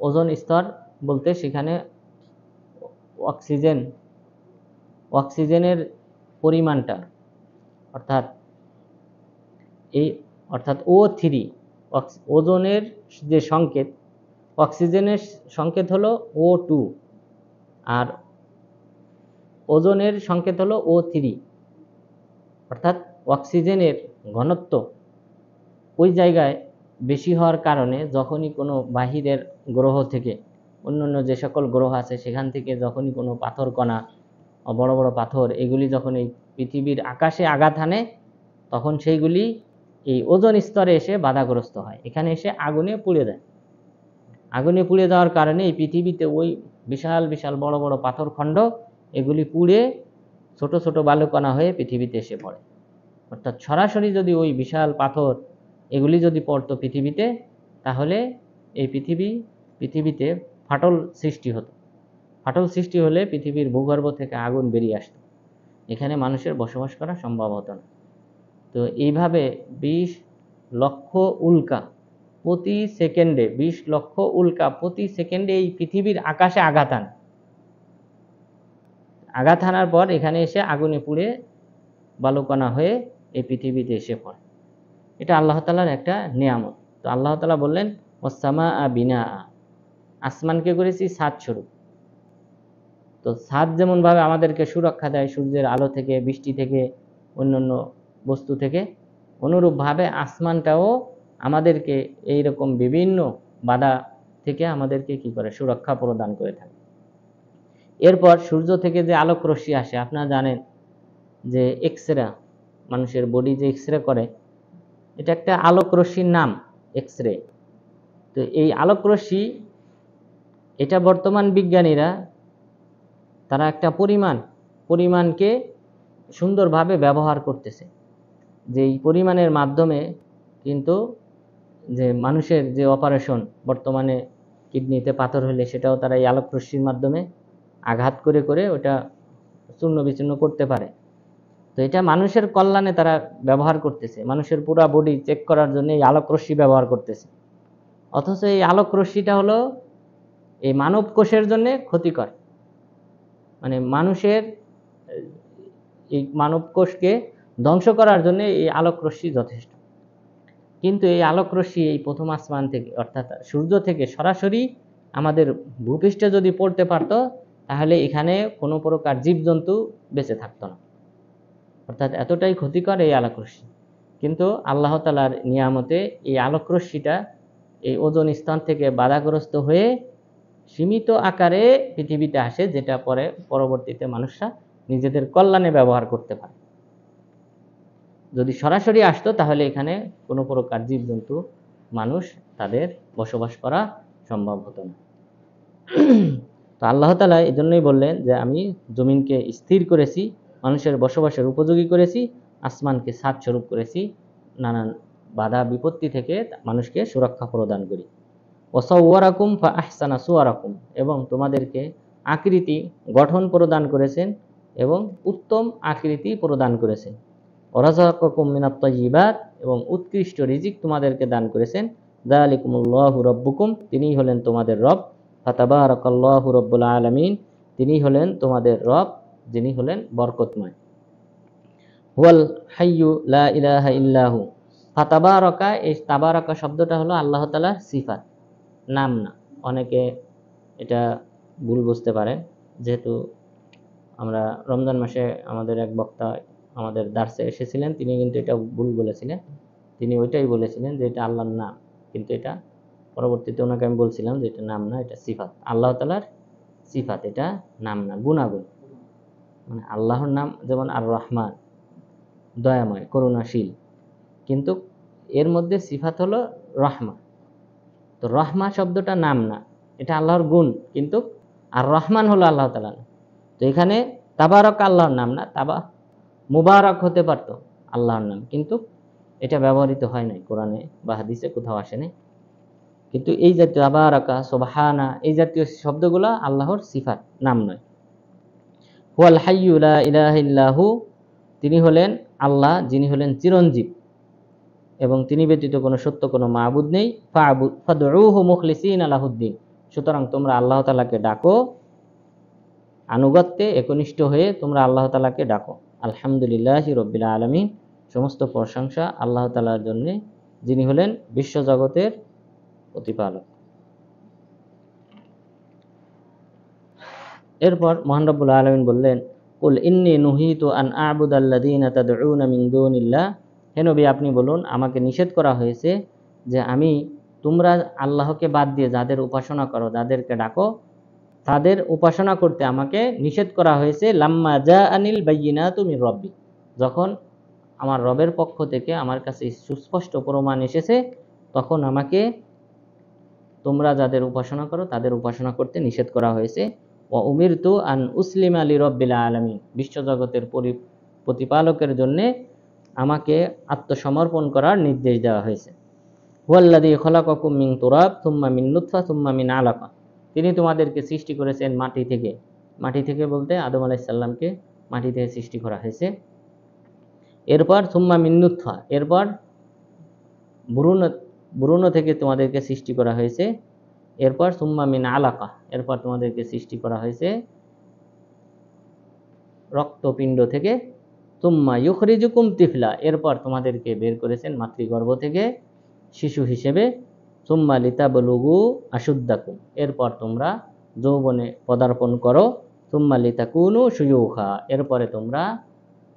S1: ওজোন স্তর বলতে সেখানে অক্সিজেনের পরিমাণটা, অর্থাৎ O3, ওজনের যে সংকেত, অক্সিজেনের সংকেত হলো O2, আর ওজনের সংকেত হলো O3। অর্থাৎ অক্সিজেনের ঘনত্ব ওই জায়গায় বেশি হওয়ার কারণে যখনই কোনো বাহিরের গ্রহ থেকে, অন্যান্য যে সকল গ্রহ আছে সেখান থেকে যখনই কোনো পাথর কণা, বড় বড় পাথর, এগুলি যখন এই পৃথিবীর আকাশে আঘাত হানে, তখন সেইগুলি এই ওজোন স্তরে এসে বাধাগ্রস্ত হয়, এখানে এসে আগুনে পুড়ে যায়। আগুনে পুড়ে যাওয়ার কারণে এই পৃথিবীতে ওই বিশাল বিশাল বড় বড় পাথর খণ্ড, এগুলি পুড়ে ছোট ছোট বালুকণা হয়ে পৃথিবীতে এসে পড়ে। অর্থাৎ সরাসরি যদি ওই বিশাল পাথর এগুলি যদি পড়তো পৃথিবীতে, তাহলে এই পৃথিবীতে ফাটল সৃষ্টি হতো। ফাটল সৃষ্টি হলে পৃথিবীর ভূগর্ভ থেকে আগুন বেরিয়ে আসতো, এখানে মানুষের বসবাস করা সম্ভব হতো না। তো এইভাবে 20 লক্ষ উল্কা প্রতি সেকেন্ডে, 20 লক্ষ উল্কা প্রতি সেকেন্ডে এই পৃথিবীর আকাশে আঘাত হানার পর এখানে এসে আগুনে পুড়ে বালুকণা হয়ে এই পৃথিবীতে এসে পড়ে। এটা আল্লাহ তাআলার একটা নিয়ামত। তো আল্লাহ তাআলা বললেন ওয়াসসামাআ বিনাআ, আসমানকে করেছি ছাদ স্বরূপ। তো ছাদ যেমনভাবে আমাদেরকে সুরক্ষা দেয় সূর্যের আলো থেকে, বৃষ্টি থেকে, অন্যান্য বস্তু থেকে, অনুরূপভাবে আসমানটাও আমাদেরকে এইরকম বিভিন্ন বাধা থেকে আমাদেরকে কি করে, সুরক্ষা প্রদান করে থাকে। এরপর সূর্য থেকে যে আলোক রশ্মি আসে, আপনারা জানেন যে এক্সরে, মানুষের বডি যে এক্সরে করে, এটা একটা আলোক রশ্মির নাম এক্সরে। তো এই আলোক রশ্মি, এটা বর্তমান বিজ্ঞানীরা তারা একটা পরিমাণকে সুন্দরভাবে ব্যবহার করতেছে, যে এই পরিমাণের মাধ্যমে কিন্তু যে মানুষের যে অপারেশন, বর্তমানে কিডনিতে পাথর হলে সেটাও তারা এই আলোক রশ্মির মাধ্যমে আঘাত করে করে ওটা চূর্ণ বিচূর্ণ করতে পারে। তো এটা মানুষের কল্যাণে তারা ব্যবহার করতেছে, মানুষের পুরো বডি চেক করার জন্য এই আলোক রশ্মি ব্যবহার করতেছে। অথচ এই আলোক রশ্মিটা হলো এই মানব কোষের জন্য ক্ষতিকর, মানে মানুষের এই মানব কোষকে ধ্বংস করার জন্য এই আলোক রশ্মি যথেষ্ট। কিন্তু এই আলোক রশ্মি এই প্রথম আসমান থেকে, অর্থাৎ সূর্য থেকে সরাসরি আমাদের ভূপৃষ্ঠে যদি পড়তে পারতো, তাহলে এখানে কোনো প্রকার জীবজন্তু বেঁচে থাকতো না। অর্থাৎ এতটাই ক্ষতিকর এই আলোক রশ্মি। কিন্তু আল্লাহ তাআলার নিয়ামতে এই আলোক রশ্মিটা এই ওজোন স্তর থেকে বাধাগ্রস্ত হয়ে সীমিত আকারে পৃথিবীতে আসে, যেটা পরবর্তীতে মানুষরা নিজেদের কল্যাণে ব্যবহার করতে পারে। যদি সরাসরি আসতো তাহলে এখানে কোনো প্রকার জীবজন্তু, মানুষ তাদের বসবাস করা সম্ভব হতো না। তো আল্লাহ তাআলা এই জন্যই বললেন যে আমি জমিনকে স্থির করেছি, মানুষের বসবাসের উপযোগী করেছি, আসমানকে ছাদ স্বরূপ করেছি, নানান বাধা বিপত্তি থেকে মানুষকে সুরক্ষা প্রদান করি। ওয়াসাওয়ারাকুম ফাআহসানা সুওয়ারাকুম, এবং তোমাদেরকে আকৃতি গঠন প্রদান করেছেন এবং উত্তম আকৃতি প্রদান করেছেন। ওয়ারাযাকাকুম মিনাত তাইয়্যিবাত, এবং উৎকৃষ্ট রিজিক তোমাদেরকে দান করেছেন। যালিকুমুল্লাহু রাব্বুকুম, তিনিই হলেন তোমাদের রব। ফাতাবারাকাল্লাহু রাব্বুল আলামিন, তিনিই হলেন তোমাদের রব, যিনি হলেন বরকতময়। হুয়াল হাইয়্যু লা ইলাহা ইল্লাহু। ফাতাবারাকা, এই তাবারাকা শব্দটা হলো আল্লাহ তাআলার সিফাত, নাম না। অনেকে এটা ভুল বুঝতে পারে, যেহেতু আমরা রমজান মাসে আমাদের এক বক্তা আমাদের দার্সে এসেছিলেন, তিনি কিন্তু এটা ভুল বলেছিলেন। তিনি ওইটাই বলেছিলেন যে এটা আল্লাহর নাম, কিন্তু এটা পরবর্তীতে ওনাকে আমি বলছিলাম যে এটা নাম না, এটা সিফাত, আল্লাহ তাআলার সিফাত, এটা নাম না, গুণাগুণ। মানে আল্লাহর নাম যেমন আর রহমান, দয়াময়, করুণাশীল, কিন্তু এর মধ্যে সিফাত হলো রহমা। তো রহমা শব্দটা নাম না, এটা আল্লাহর গুণ, কিন্তু আর রহমান হলো আল্লাহ তাআলা। তো এখানে তাবারক আল্লাহর নাম না, মুবারক হতে পারতো আল্লাহর নাম, কিন্তু এটা ব্যবহৃত হয় নাই কোরআনে বা হাদিসে, কোথাও আসে নাই। কিন্তু এই জাতীয় তাবারাকা, সুবহানা, এই জাতীয় শব্দগুলো আল্লাহর সিফাত, নাম নয়। হুয়াল হাইয়্যু লা ইলাহা ইল্লাহু, তিনি হলেন আল্লাহ, যিনি হলেন চিরঞ্জীব, এবং তিনি ব্যতীত কোনো সত্য কোনো মাবুদ নেই। ফাদউহু মুখলিসিনা লাহুদ্দিন, সুতরাং তোমরা আল্লাহ তাআলাকে ডাকো, আনুগত্যে একনিষ্ঠ হয়ে তোমরা আল্লাহ তাআলাকে ডাকো। আলহামদুলিল্লাহি রাব্বিল আলামিন, সমস্ত প্রশংসা আল্লাহ তাআলার জন্য, যিনি হলেন বিশ্বজগতের প্রতিপালক। এরপর মহান রব্বুল আলামিন বললেন, কুল ইন্নী নুহিতু আন আ'বুদাল্লাযীনা তাদউনা মিন দুনিল্লাহ, হে নবী আপনি বলুন, আমাকে নিষেধ করা হয়েছে যে তোমরা আল্লাহকে বাদ দিয়ে যাদের উপাসনা করো, যাদেরকে ডাকো, তাদের উপাসনা করতে আমাকে নিষেধ করা হয়েছে। লাম্মা জাআনিল বায়্যিনাতু মির রাব্বি, যখন আমার রবের পক্ষ থেকে আমার কাছে সুস্পষ্ট প্রমাণ এসেছে, তখন আমাকে তোমরা যাদের উপাসনা করো তাদের উপাসনা করতে নিষেধ করা হয়েছে। ওয়া উমিরতু আন উসলিমা লিরাব্বিল আলামিন, বিশ্বজগতের প্রতিপালকের জন্য আমাকে আত্মসমর্পণ করার নির্দেশ দেওয়া হয়েছে। হুয়াল্লাযী খলাকাকুম মিন তুরাব সুম্মা মিন নুতফা সুম্মা মিন আলাকা, তিনি তোমাদেরকে সৃষ্টি করেছেন মাটি থেকে। মাটি থেকে বলতে আদম আলাইহিস সালামকে মাটি থেকে সৃষ্টি করা হয়েছে। এরপর সুম্মা মিন নুতফা, এরপর ভ্রূণ থেকে তোমাদেরকে সৃষ্টি করা হয়েছে। এরপর সুম্মা মিন আলাকা, এরপর তোমাদেরকে সৃষ্টি করা হয়েছে রক্তপিণ্ড থেকে। তুম্মা ইউখরিজুকুম তিফলা, এরপর তোমাদেরকে বের করেছেন মাতৃগর্ভ থেকে শিশু হিসেবে। তুম্মা লিতাবলুগু আশুদ্দাকুম, এরপর তোমরা যৌবনে পদার্পণ করো। তুম্মা লিতাকুনু শুয়ুখা, এরপরে তোমরা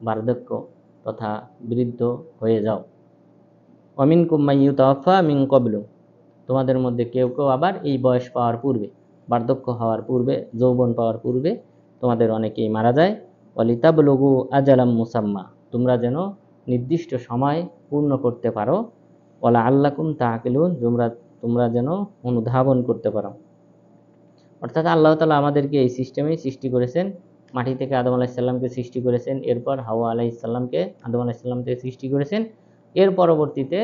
S1: বার্ধক্য তথা বৃদ্ধ হয়ে যাও। ওয়ামিনকুম মান ইউতাওয়াফা মিন ক্বাবলু, তোমাদের মধ্যে কেউ কেউ আবার এই বয়স পাওয়ার পূর্বে, বার্ধক্য হওয়ার পূর্বে, যৌবন পাওয়ার পূর্বে তোমাদের অনেকেই মারা যায়। ওয়ালিতাবলুগু আজালাম মুসাম্মা, তোমরা যেন নির্দিষ্ট সময় পূর্ণ করতে পারো। ওয়ালা আল্লাকুম তাআকিলুন, তোমরা যেন অনুধাবন করতে পারো। অর্থাৎ আল্লাহ তাআলা আমাদেরকে এই সিস্টেমেই সৃষ্টি করেছেন। মাটি থেকে আদম আলাইহিস সালামকে সৃষ্টি করেছেন, এরপর হাওয়া আলাইহিস সালামকে আদম আলাইহিস সালাম থেকে সৃষ্টি করেছেন, এর পরবর্তীতে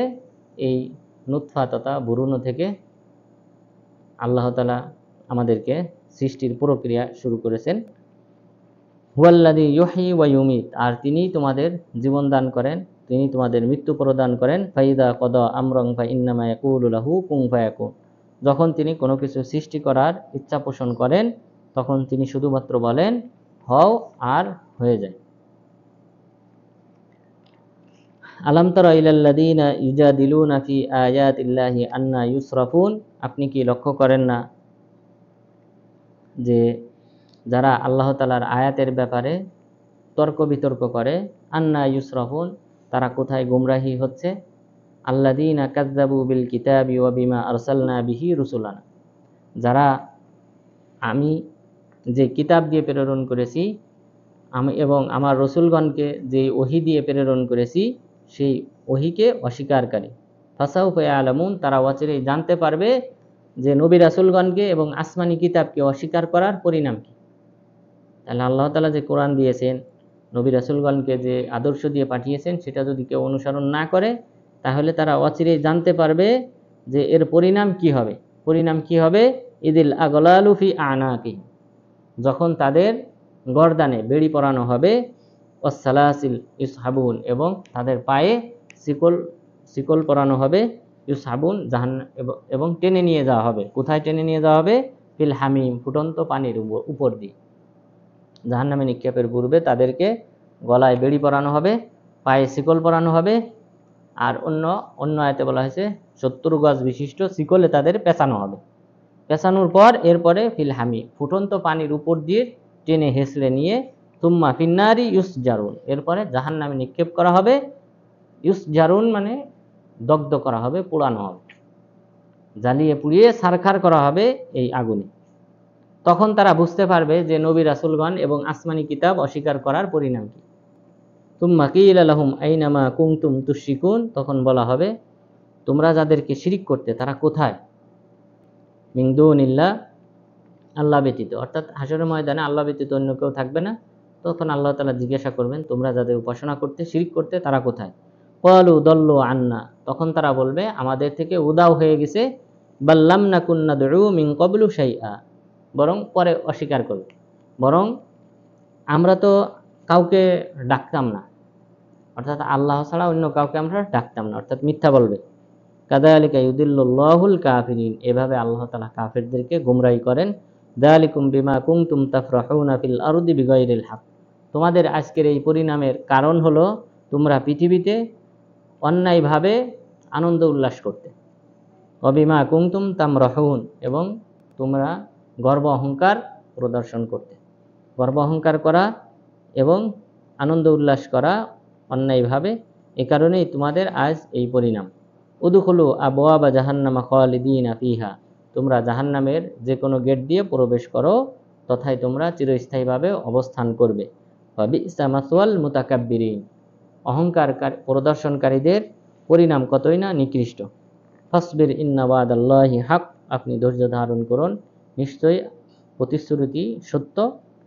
S1: এই নুতফা তথা ভ্রূণ থেকে আল্লাহ তাআলা আমাদেরকে সৃষ্টির প্রক্রিয়া শুরু করেছেন। হুয়াল্লাযী ইউহয়ী ওয়া ইউমীত, আর তিনি তোমাদের জীবন দান করেন, তিনি তোমাদের মৃত্যু প্রদান করেন। ফাইদা কদা আমরান ফাইন্নামা ইয়াকুলু লাহু কুন ফায়াকুন, যখন তিনি কোনো কিছু সৃষ্টি করার ইচ্ছা পোষণ করেন তখন তিনি শুধুমাত্র বলেন হও, আর হয়ে যায়। আলাম তারা ইলাল্লাযীনা ইউজাদিলুনা ফি আয়াতিল্লাহি আন্না ইউসরাফুন, আপনি কি লক্ষ্য করেন না যে যারা আল্লাহ তাআলার আয়াতের ব্যাপারে তর্ক বিতর্ক করে, আন্না ইউসরাফুন, তারা কোথায় গুমরাহি হচ্ছে। আল্লাযীনা কাযযাবু বিল কিতাবি ওয়া বিমা আরসালনা বিহি রুসুলানা, যারা আমি যে কিতাব দিয়ে প্রেরণ করেছি আমি এবং আমার রসুলগণকে যে ওহী দিয়ে প্রেরণ করেছি সেই ওহীকে অস্বীকারী। ফাসাউফা ইয়ালামুন, তারা অচিরেই জানতে পারবে যে নবী রাসূলগণকে এবং আসমানি কিতাবকে অস্বীকার করার পরিণাম কি। তাহলে আল্লাহ তাআলা যে কোরআন দিয়েছেন, নবী রাসূলগণকে যে আদর্শ দিয়ে পাঠিয়েছেন, সেটা যদি কেউ অনুসরণ না করে তাহলে তারা অচিরেই জানতে পারবে যে এর পরিণাম কি হবে। পরিণাম কি হবে? ইদিল আগলালু ফি আনাকি, যখন তাদের গর্দানে বেড়ি পরানো হবে, ওয়াসসালাসিল ইসহাবুন, এবং তাদের পায়ে শিকল পরানো হবে, ইসহাবুন জাহান্নাম, এবং টেনে নিয়ে যাওয়া হবে। কোথায় টেনে নিয়ে যাওয়া হবে? ফিল হামিম, ফুটন্ত পানির উপর দিয়ে। জাহান্নামে নিক্ষেপের পূর্বে তাদেরকে গলায় বেড়ি পরানো হবে, পায়ে শিকল পরানো হবে, আর অন্য আয়াতে বলা হয়েছে 70 গজ বিশিষ্ট শিকলে তাদের পেঁচানো হবে। পেঁচানোর পর এরপরে ফিল হামি, ফুটন্ত পানির উপর দিয়ে টেনে হেঁচড়ে নিয়ে, তুম্মা ফিন্নারি ইউসজারুন, এরপরে জাহান্নামে নিক্ষেপ করা হবে। ইউসজারুন মানে দগ্ধ করা হবে, পোড়ানো হবে, জ্বালিয়ে পুড়িয়ে ছারখার করা হবে এই আগুনে। তখন তারা বুঝতে পারবে যে নবী রাসূলগণ এবং আসমানি কিতাব অস্বীকার করার পরিণাম কি। তুম্মা কিলা লাহুম আইনা মা কুনতুম তুশরিকুন, তখন বলা হবে তোমরা যাদেরকে শিরিক করতে তারা কোথায়। মিন দুনিল্লাহ, আল্লাহ ব্যতীত, অর্থাৎ হাসরের ময়দানে আল্লাহ ব্যতীত অন্য কেউ থাকবে না। তখন আল্লাহ তাআলা জিজ্ঞাসা করবেন তোমরা যাদের উপাসনা করতে, শিরিক করতে, তারা কোথায়। ক্বালু দাল্লু আন্না, তখন তারা বলবে আমাদের থেকে উদাও হয়ে গেছে। বাল্লাম নাকুন নাদউ মিন ক্বাবলু শাইআ, বরং পরে অস্বীকার করবে, বরং আমরা তো কাউকে ডাকতাম না, অর্থাৎ আল্লাহ ছাড়া অন্য কাউকে আমরা ডাকতাম না, অর্থাৎ মিথ্যা বলবে। কাযালিকা ইউদিল্লুল্লাহুল কাফিরিন, এভাবে আল্লাহ তাআলা কাফেরদেরকে গোমরাহি করেন। যালিকুম বিমা কুনতুম তাফরাহুনা ফিল আরদি বিগাইরিল হক, তোমাদের আজকের এই পরিণামের কারণ হলো তোমরা পৃথিবীতে অন্যায়ভাবে আনন্দ উল্লাস করতে। ওয়া বিমা কুনতুম তামরাহুন, এবং তোমরা গর্ব অহংকার প্রদর্শন করতে। গর্ব অহংকার করা এবং আনন্দ উল্লাস করা অন্যায়ভাবে, এ কারণেই তোমাদের আজ এই পরিণাম। উদখুলু আবওয়াবা জাহান্নামা খালিদিনা ফিহা, তোমরা জাহান্নামের যে কোনো গেট দিয়ে প্রবেশ করো, তথায় তোমরা চিরস্থায়ীভাবে অবস্থান করবে। ওয়া বি'সা মাসওয়াল মুতাকাব্বিরিন, অহংকার প্রদর্শনকারীদের পরিণাম কতই না নিকৃষ্ট। ফাসবির ইন্না ওয়াদাল্লাহি হক, আপনি ধৈর্য ধারণ করুন, নিশ্চয়ই প্রতিশ্রুতি সত্য।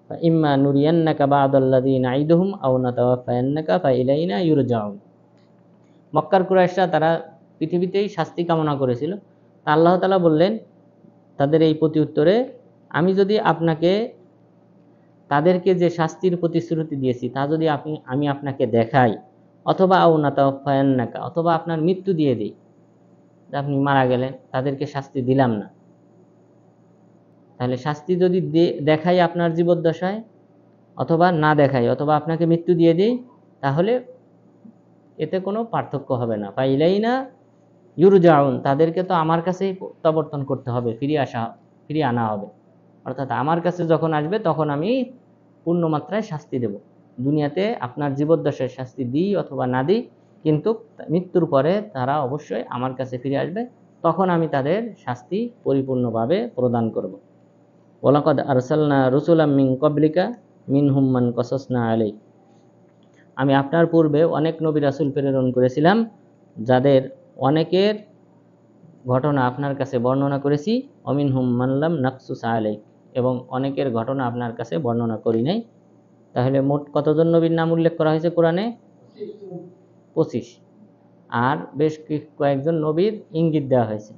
S1: ইম্মা নুরিয়ান্নাকা বা'দাল্লাযী নাইদুহুম আও নাতাওয়াফায়ান্নাকা ফাইলাইনা ইউরজাউন। মক্কার কুরাইশরা তারা পৃথিবীতেই শাস্তি কামনা করেছিল। আল্লাহ তাআলা বললেন তাদের এই প্রতি উত্তরে, আমি যদি আপনাকে তাদেরকে যে শাস্তির প্রতিশ্রুতি দিয়েছি তা যদি আমি আপনাকে দেখাই, অথবা আও নাতাওয়াফায়ান্নাকা, অথবা আপনার মৃত্যু দিয়ে দিই, আপনি মারা গেলেন, তাদেরকে শাস্তি দিলাম না, তাহলে শাস্তি যদি দেখাই আপনার জীবদ্দশায়, অথবা না দেখাই, অথবা আপনাকে মৃত্যু দিয়ে দিই, তাহলে এতে কোনো পার্থক্য হবে না। ফাইলাইনা ইউরজাউন, তাদেরকে তো আমার কাছেই প্রত্যাবর্তন করতে হবে, ফিরিয়ে আনা হবে। অর্থাৎ আমার কাছে যখন আসবে তখন আমি পূর্ণ মাত্রায় শাস্তি দেব। দুনিয়াতে আপনার জীবদ্দশায় শাস্তি দিই অথবা না দিই, কিন্তু মৃত্যুর পরে তারা অবশ্যই আমার কাছে ফিরে আসবে, তখন আমি তাদের শাস্তি পরিপূর্ণভাবে প্রদান করব। ওয়ালাকাদ আরসালনা রুসুলাম মিন ক্বাবলিকা মিনহুম মান কাসাসনা আলাইক, আমি আপনার পূর্বে অনেক নবী রাসূল প্রেরণ করেছিলাম, যাদের অনেকের ঘটনা আপনার কাছে বর্ণনা করেছি। অমিনহুম মান লাম নাকসুস আলাইক, এবং অনেকের ঘটনা আপনার কাছে বর্ণনা করি নাই। তাহলে মোট কতজন নবীর নাম উল্লেখ করা হয়েছে কোরআনে? 25। আর বেশ কয়েকজন নবীর ইঙ্গিত দেওয়া হয়েছে।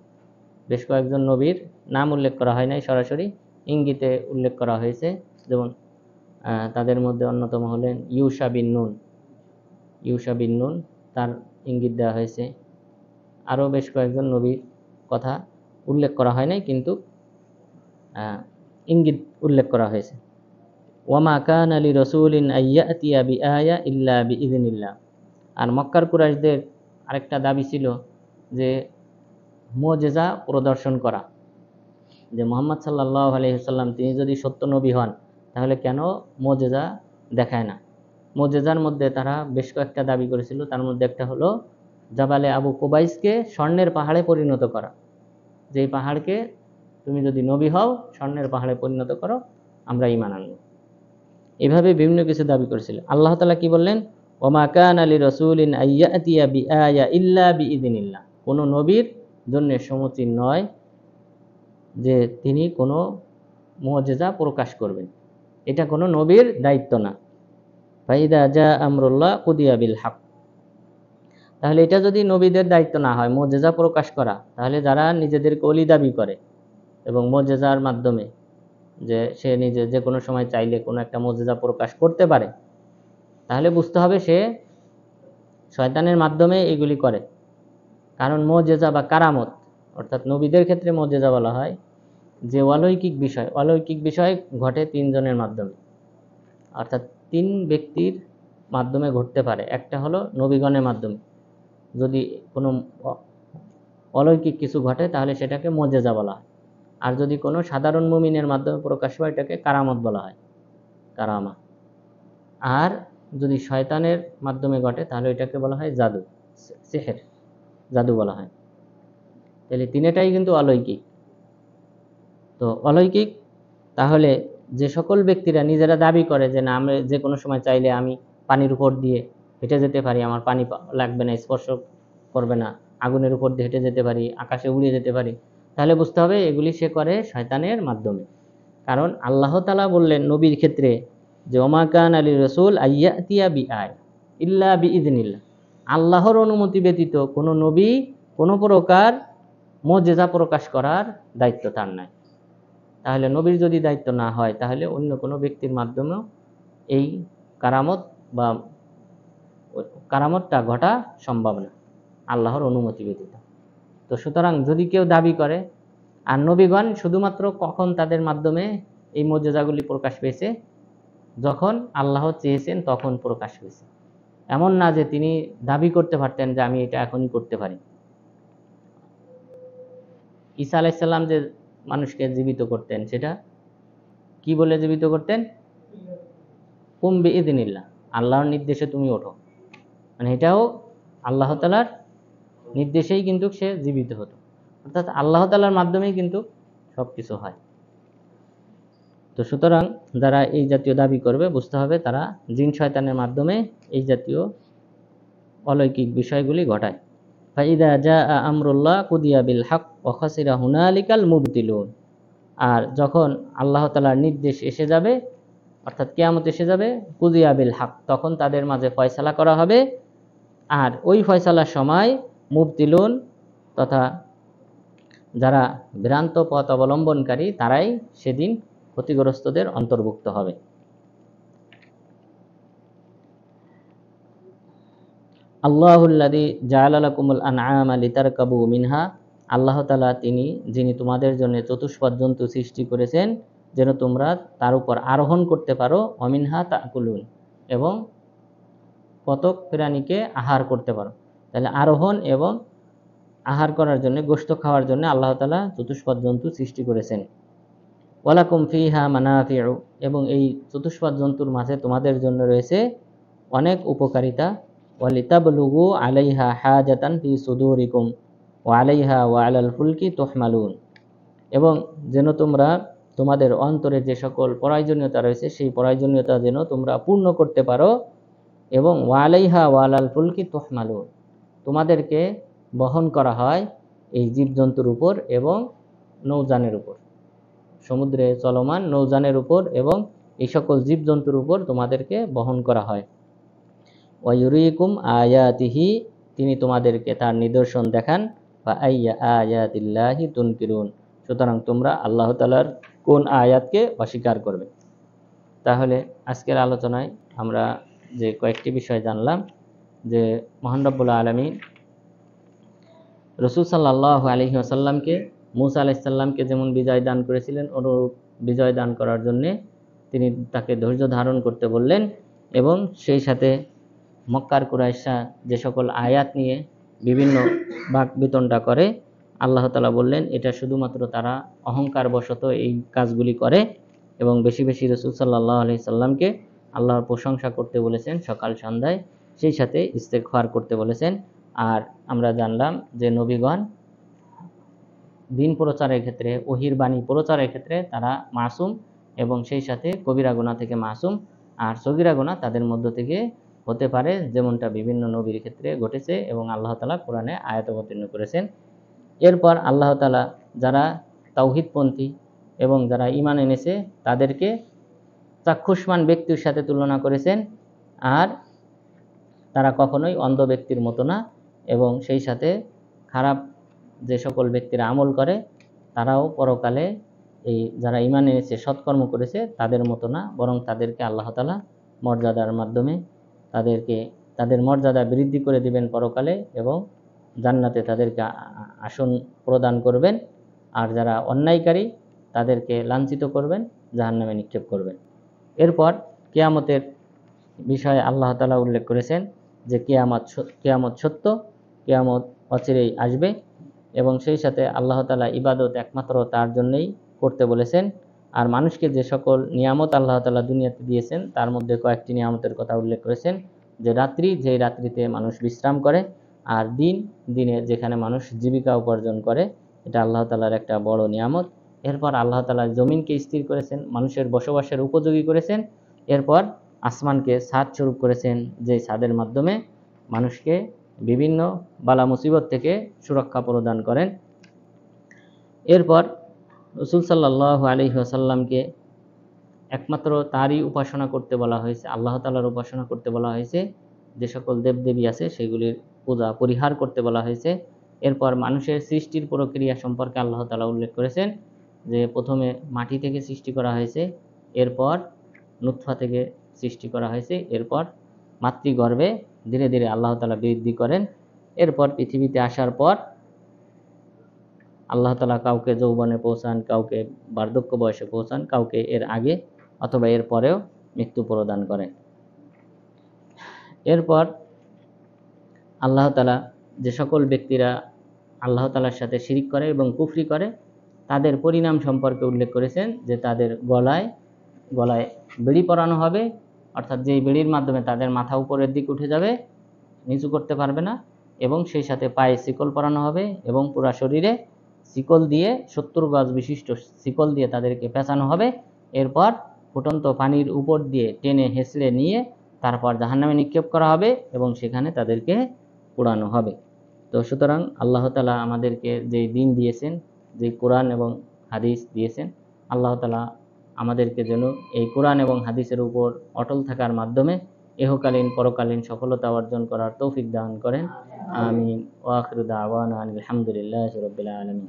S1: বেশ কয়েকজন নবীর নাম উল্লেখ করা হয় নাই সরাসরি, ইঙ্গিতে উল্লেখ করা হয়েছে। যেমন তাদের মধ্যে অন্যতম হলেন ইউশা বিন নুন, তার ইঙ্গিত দেওয়া হয়েছে। আরও বেশ কয়েকজন নবীর কথা উল্লেখ করা হয় নাই, কিন্তু ইঙ্গিত উল্লেখ করা হয়েছে। ওয়ামা কানা লিরাসূলিন আইয়াতিয়া বিআয়া ইল্লা বিইযনিল্লাহ। আর মক্কার কুরাইশদের আরেকটা দাবি ছিল যে মুজিজা প্রদর্শন করা, যে মুহাম্মদ সাল্লাল্লাহু আলাইহি ওয়াসাল্লাম তিনি যদি সত্য নবী হন তাহলে কেন মুজিজা দেখায় না। মুজিজার মধ্যে তারা বেশ কয়েকটা দাবি করেছিল, তার মধ্যে একটা হলো জাবালে আবু কুবাইসকে স্বর্ণের পাহাড়ে পরিণত করা, যেই পাহাড়কে তুমি যদি নবী হও স্বর্ণের পাহাড়ে পরিণত করো, আমরা ঈমান আনব। এভাবে বিভিন্ন কিছু দাবি করেছিল। আল্লাহ তাআলা কি বললেন? ওমা কানা লিরাসূলিন আইয়াতিয়া বিআয়া ইল্লা বিইযনিল্লাহ, কোন নবীর জন্য সমীচীন নয় যে তিনি কোনো মুজিজা প্রকাশ করবেন, এটা কোনো নবীর দায়িত্ব না। ফাইদা জা আমরুল্লাহ কুদিয়া বিল হক, তাহলে এটা যদি নবীদের দায়িত্ব না হয় মুজিজা প্রকাশ করা, তাহলে যারা নিজেদেরকে ওলি দাবি করে এবং মুজিজার মাধ্যমে যে সে নিজে যে কোনো সময় চাইলে কোনো একটা মুজিজা প্রকাশ করতে পারে, তাহলে বুঝতে হবে সে শয়তানের মাধ্যমে এগুলি করে। কারণ মুজিজা বা কারামত, অর্থাৎ নবীদের ক্ষেত্রে মুজিজা বলা হয় যে অলৌকিক বিষয় ঘটে তিনজনের মাধ্যমে, অর্থাৎ তিন ব্যক্তির মাধ্যমে ঘটতে পারে। একটা হলো নবীগণের মাধ্যমে, যদি কোনো অলৌকিক কিছু ঘটে তাহলে সেটাকে মুজিজা বলা হয়। আর যদি কোনো সাধারণ মুমিনের মাধ্যমে প্রকাশ হয় এটাকে কারামত বলা হয়, কারামা। আর যদি শয়তানের মাধ্যমে ঘটে তাহলে এটাকে বলা হয় জাদু, সিহর, জাদু বলা হয়। তাহলে তিনটাই কিন্তু অলৌকিক। তো অলৌকিক, তাহলে যে সকল ব্যক্তিরা নিজেরা দাবি করে যে না আমরা যে কোনো সময় চাইলে আমি পানির উপর দিয়ে হেঁটে যেতে পারি, আমার পানি লাগবে না, স্পর্শ করবে না, আগুনের উপর দিয়ে হেঁটে যেতে পারি, আকাশে উড়ে যেতে পারি, তাহলে বুঝতে হবে এগুলি সে করে শয়তানের মাধ্যমে। কারণ আল্লাহ তাআলা বললেন নবীর ক্ষেত্রে যে ওমা কানা লিরাসূল আইয়াতিয়া বিআয়া ইল্লা বিইযনিল্লাহ, আল্লাহর অনুমতি ব্যতীত কোনো নবী কোনো প্রকার মুজিজা প্রকাশ করার দায়িত্ব তার নাই। তাহলে নবীর যদি দায়িত্ব না হয় তাহলে অন্য কোনো ব্যক্তির মাধ্যমেও এই কারামতটা ঘটা সম্ভব না আল্লাহর অনুমতি ব্যতীত। তো সুতরাং যদি কেউ দাবি করে, আর নবীগণ শুধুমাত্র কখন তাদের মাধ্যমে এই মুজিজাগুলি প্রকাশ পেয়েছে, যখন আল্লাহ চেয়েছেন তখন প্রকাশ পেয়েছে। এমন না যে তিনি দাবি করতে পারতেন যে আমি এটা এখনই করতে পারি। ঈসা আলাইহিস সালাম যে মানুষকে জীবিত করতেন, সেটা কি বলে জীবিত করতেন? কুম বিইযনিল্লাহ, আল্লাহর নির্দেশে তুমি ওঠো, মানে এটাও আল্লাহ তাআলার নির্দেশেই কিন্তু সে জীবিত হতো। অর্থাৎ আল্লাহ তাআলার মাধ্যমেই কিন্তু সবকিছু হয়। তো সুতরাং যারা এই জাতীয় দাবি করবে বুঝতে হবে তারা জিন শয়তানের মাধ্যমে এই জাতীয় অলৌকিক বিষয়গুলি ঘটায়। ফাইদা জা আমরুল্লাহ কুদিয়া বিল হক ওয়া খাসিরা হুনালিকাল মুবতিলুন, আর যখন আল্লাহ তাআলার নির্দেশ এসে যাবে, অর্থাৎ কিয়ামত এসে যাবে, কুদিয়া বিল হক, তখন তাদের মাঝে ফয়সালা করা হবে। আর ওই ফয়সালার সময় মুবতিলুন তথা যারা ভ্রান্ত পথ অবলম্বনকারী তারাই সেদিন ক্ষতিগ্রস্তদের অন্তর্ভুক্ত হবে। আল্লাহুল্লাযী জাআলা লাকুমুল আনআমা লিতারকাবু মিনহা, আল্লাহ তাআলা যিনি তোমাদের জন্য চতুষ্পদ জন্তু সৃষ্টি করেছেন যেন তোমরা তার উপর আরোহণ করতে পারো। অমিনহা তাকুলুন, এবং কতক প্রাণীকে আহার করতে পারো। তাহলে আরোহণ এবং আহার করার জন্য, গোশত খাওয়ার জন্য আল্লাহ তাআলা চতুষ্পদ জন্তু সৃষ্টি করেছেন। ওয়ালাকুম ফিহা মানাফিউ, এবং এই চতুষ্পদ জন্তুর মাঝে তোমাদের জন্য রয়েছে অনেক উপকারিতা। ওয়ালিতাবলুগু আলাইহা হাজাতান ফি সুদুরিকুম ওয়া আলাইহা ওয়া আলাল ফুলকি তুহমালুন, এবং যেন তোমরা তোমাদের অন্তরে যে সকল প্রয়োজনীয়তা রয়েছে সেই প্রয়োজনীয়তা যেন তোমরা পূর্ণ করতে পারো, এবং ওয়া আলাইহা ওয়া আলাল ফুলকি তুহমালুন, তোমাদেরকে বহন করা হয় এই জীবজন্তুর উপর এবং নৌযানের উপর, সমুদ্রে চলমান নৌযানের উপর এবং এই সকল জীবজন্তুর উপর তোমাদেরকে বহন করা হয়। ওয়ায়ুরিকুম আয়াতিহি, তিনি তোমাদেরকে তার নিদর্শন দেখান। বা আইয়া আয়াতিল্লাহি তুনকিরুন, সুতরাং তোমরা আল্লাহ তাআলার কোন আয়াতকে অস্বীকার করবে। তাহলে আজকের আলোচনায় আমরা যে কয়েকটি বিষয় জানলাম, যে মহান রব্বুল আলামিন রাসূল সাল্লাল্লাহু আলাইহি ওয়াসাল্লামকে, মূসা আলাইহিস সালামকে যেমন বিজয় দান করেছিলেন, অনুরূপ বিজয় দান করার জন্য তিনি তাকে ধৈর্য ধারণ করতে বললেন, এবং সেই সাথে মক্কার কুরাইশরা যে সকল আয়াত নিয়ে বিভিন্ন বাক বিতণ্ডা করে, আল্লাহ তাআলা বললেন এটা শুধুমাত্র তারা অহংকার বশত এই কাজগুলি করে, এবং বেশি বেশি রাসূল সাল্লাল্লাহু আলাইহি সাল্লামকে আল্লাহর প্রশংসা করতে বলেছেন সকাল সন্ধ্যায়, সেই সাথে ইস্তেগফার করতে বলেছেন। আর আমরা জানলাম যে নবীগণ দিন প্রচারের ক্ষেত্রে, ওহির বাণী প্রচারের ক্ষেত্রে তারা মাসুম, এবং সেই সাথে কবিরা গুনাহ থেকে মাসুম, আর সগীরা গুনাহ তাদের মধ্য থেকে হতে পারে, যেমনটা বিভিন্ন নবীর ক্ষেত্রে ঘটেছে এবং আল্লাহ তাআলা কোরআনে আয়াত অবতীর্ণ করেছেন। এরপর আল্লাহ তাআলা যারা তাওহীদপন্থী এবং যারা ঈমান এনেছে তাদেরকে চাক্ষুষ্মান ব্যক্তির সাথে তুলনা করেছেন, আর তারা কখনোই অন্ধ ব্যক্তির মতো না, এবং সেই সাথে খারাপ যে সকল ব্যক্তিরা আমল করে তারাও পরকালে এই যারা ঈমান এনেছে সৎকর্ম করেছে তাদের মতো না, বরং তাদেরকে আল্লাহ তাআলা মর্যাদার মাধ্যমে তাদের মর্যাদা বৃদ্ধি করে দিবেন পরকালে, এবং জান্নাতে তাদেরকে আসন প্রদান করবেন। আর যারা অন্যায়কারী তাদেরকে লাঞ্ছিত করবেন, জাহান্নামে নিক্ষেপ করবেন। এরপর কিয়ামতের বিষয়ে আল্লাহ তাআলা উল্লেখ করেছেন যে কিয়ামত সত্য, কিয়ামত অচিরেই আসবে, এবং সেই সাথে আল্লাহ তাআলা ইবাদত একমাত্র তার জন্যই করতে বলেছেন। আর মানুষকে যে সকল নিয়ামত আল্লাহ তাআলা দুনিয়াতে দিয়েছেন তার মধ্যে কয়েকটি নিয়ামতের কথা উল্লেখ করেছেন, যে রাত্রি, যে রাত্রিতে মানুষ বিশ্রাম করে, আর দিনে যেখানে মানুষ জীবিকা উপার্জন করে, এটা আল্লাহ তাআলার একটা বড় নিয়ামত। এরপর আল্লাহ তাআলা জমিনকে স্থির করেছেন, মানুষের বসবাসের উপযোগী করেছেন। এরপর আসমানকে ছাদ স্বরূপ করেছেন, যে ছাদের মাধ্যমে মানুষকে বিভিন্ন বালা মুসিবত থেকে সুরক্ষা প্রদান করেন। এরপর রাসূল সাল্লাল্লাহু আলাইহি ওয়াসাল্লামকে একমাত্র তারই উপাসনা করতে বলা হয়েছে, আল্লাহ তাআলার উপাসনা করতে বলা হয়েছে। যে সকল দেবদেবী আছে সেগুলির পূজা পরিহার করতে বলা হয়েছে। এরপর মানুষের সৃষ্টির প্রক্রিয়া সম্পর্কে আল্লাহ তাআলা উল্লেখ করেছেন, যে প্রথমে মাটি থেকে সৃষ্টি করা হয়েছে, এরপর নুতফা থেকে সৃষ্টি করা হয়েছে, এরপর মাতৃগর্ভে ধীরে ধীরে আল্লাহ তাআলা বৃদ্ধি করেন। এরপর পৃথিবীতে আসার পর আল্লাহ তাআলা কাউকে যৌবনে পৌঁছান, কাউকে বার্ধক্য বয়সে পৌঁছান, কাউকে এর আগে অথবা এর পরেও মৃত্যু প্রদান করেন। এরপর আল্লাহ তাআলা যে সকল ব্যক্তিরা আল্লাহ তাআলার সাথে শিরিক করে এবং কুফরি করে তাদের পরিণাম সম্পর্কে উল্লেখ করেছেন, যে তাদের গলায় বেড়ি পরানো হবে, অর্থাৎ যেই বেড়ির মাধ্যমে তাদের মাথা উপরের দিক উঠে যাবে, নিচু করতে পারবে না, এবং সেই সাথে পায়ে শিকল পরানো হবে, এবং পুরা শরীরে শিকল দিয়ে 70 গজ বিশিষ্ট শিকল দিয়ে তাদেরকে পেঁচানো হবে। এরপর ফুটন্ত পানির উপর দিয়ে টেনে হেঁচড়ে নিয়ে তারপর জাহান্নামে নিক্ষেপ করা হবে, এবং সেখানে তাদেরকে পোড়ানো হবে। তো সুতরাং আল্লাহ তাআলা আমাদেরকে যে দিন দিয়েছেন, যে কোরআন এবং হাদিস দিয়েছেন, আল্লাহ তাআলা আমাদেরকে যেন এই কোরআন এবং হাদিসের উপর অটল থাকার মাধ্যমে ইহকালীন পরকালীন সফলতা অর্জন করার তৌফিক দান করেন। আমিন। ওয়া আখিরু দাওয়ানা আলহামদুলিল্লাহি রাব্বিল আলামিন।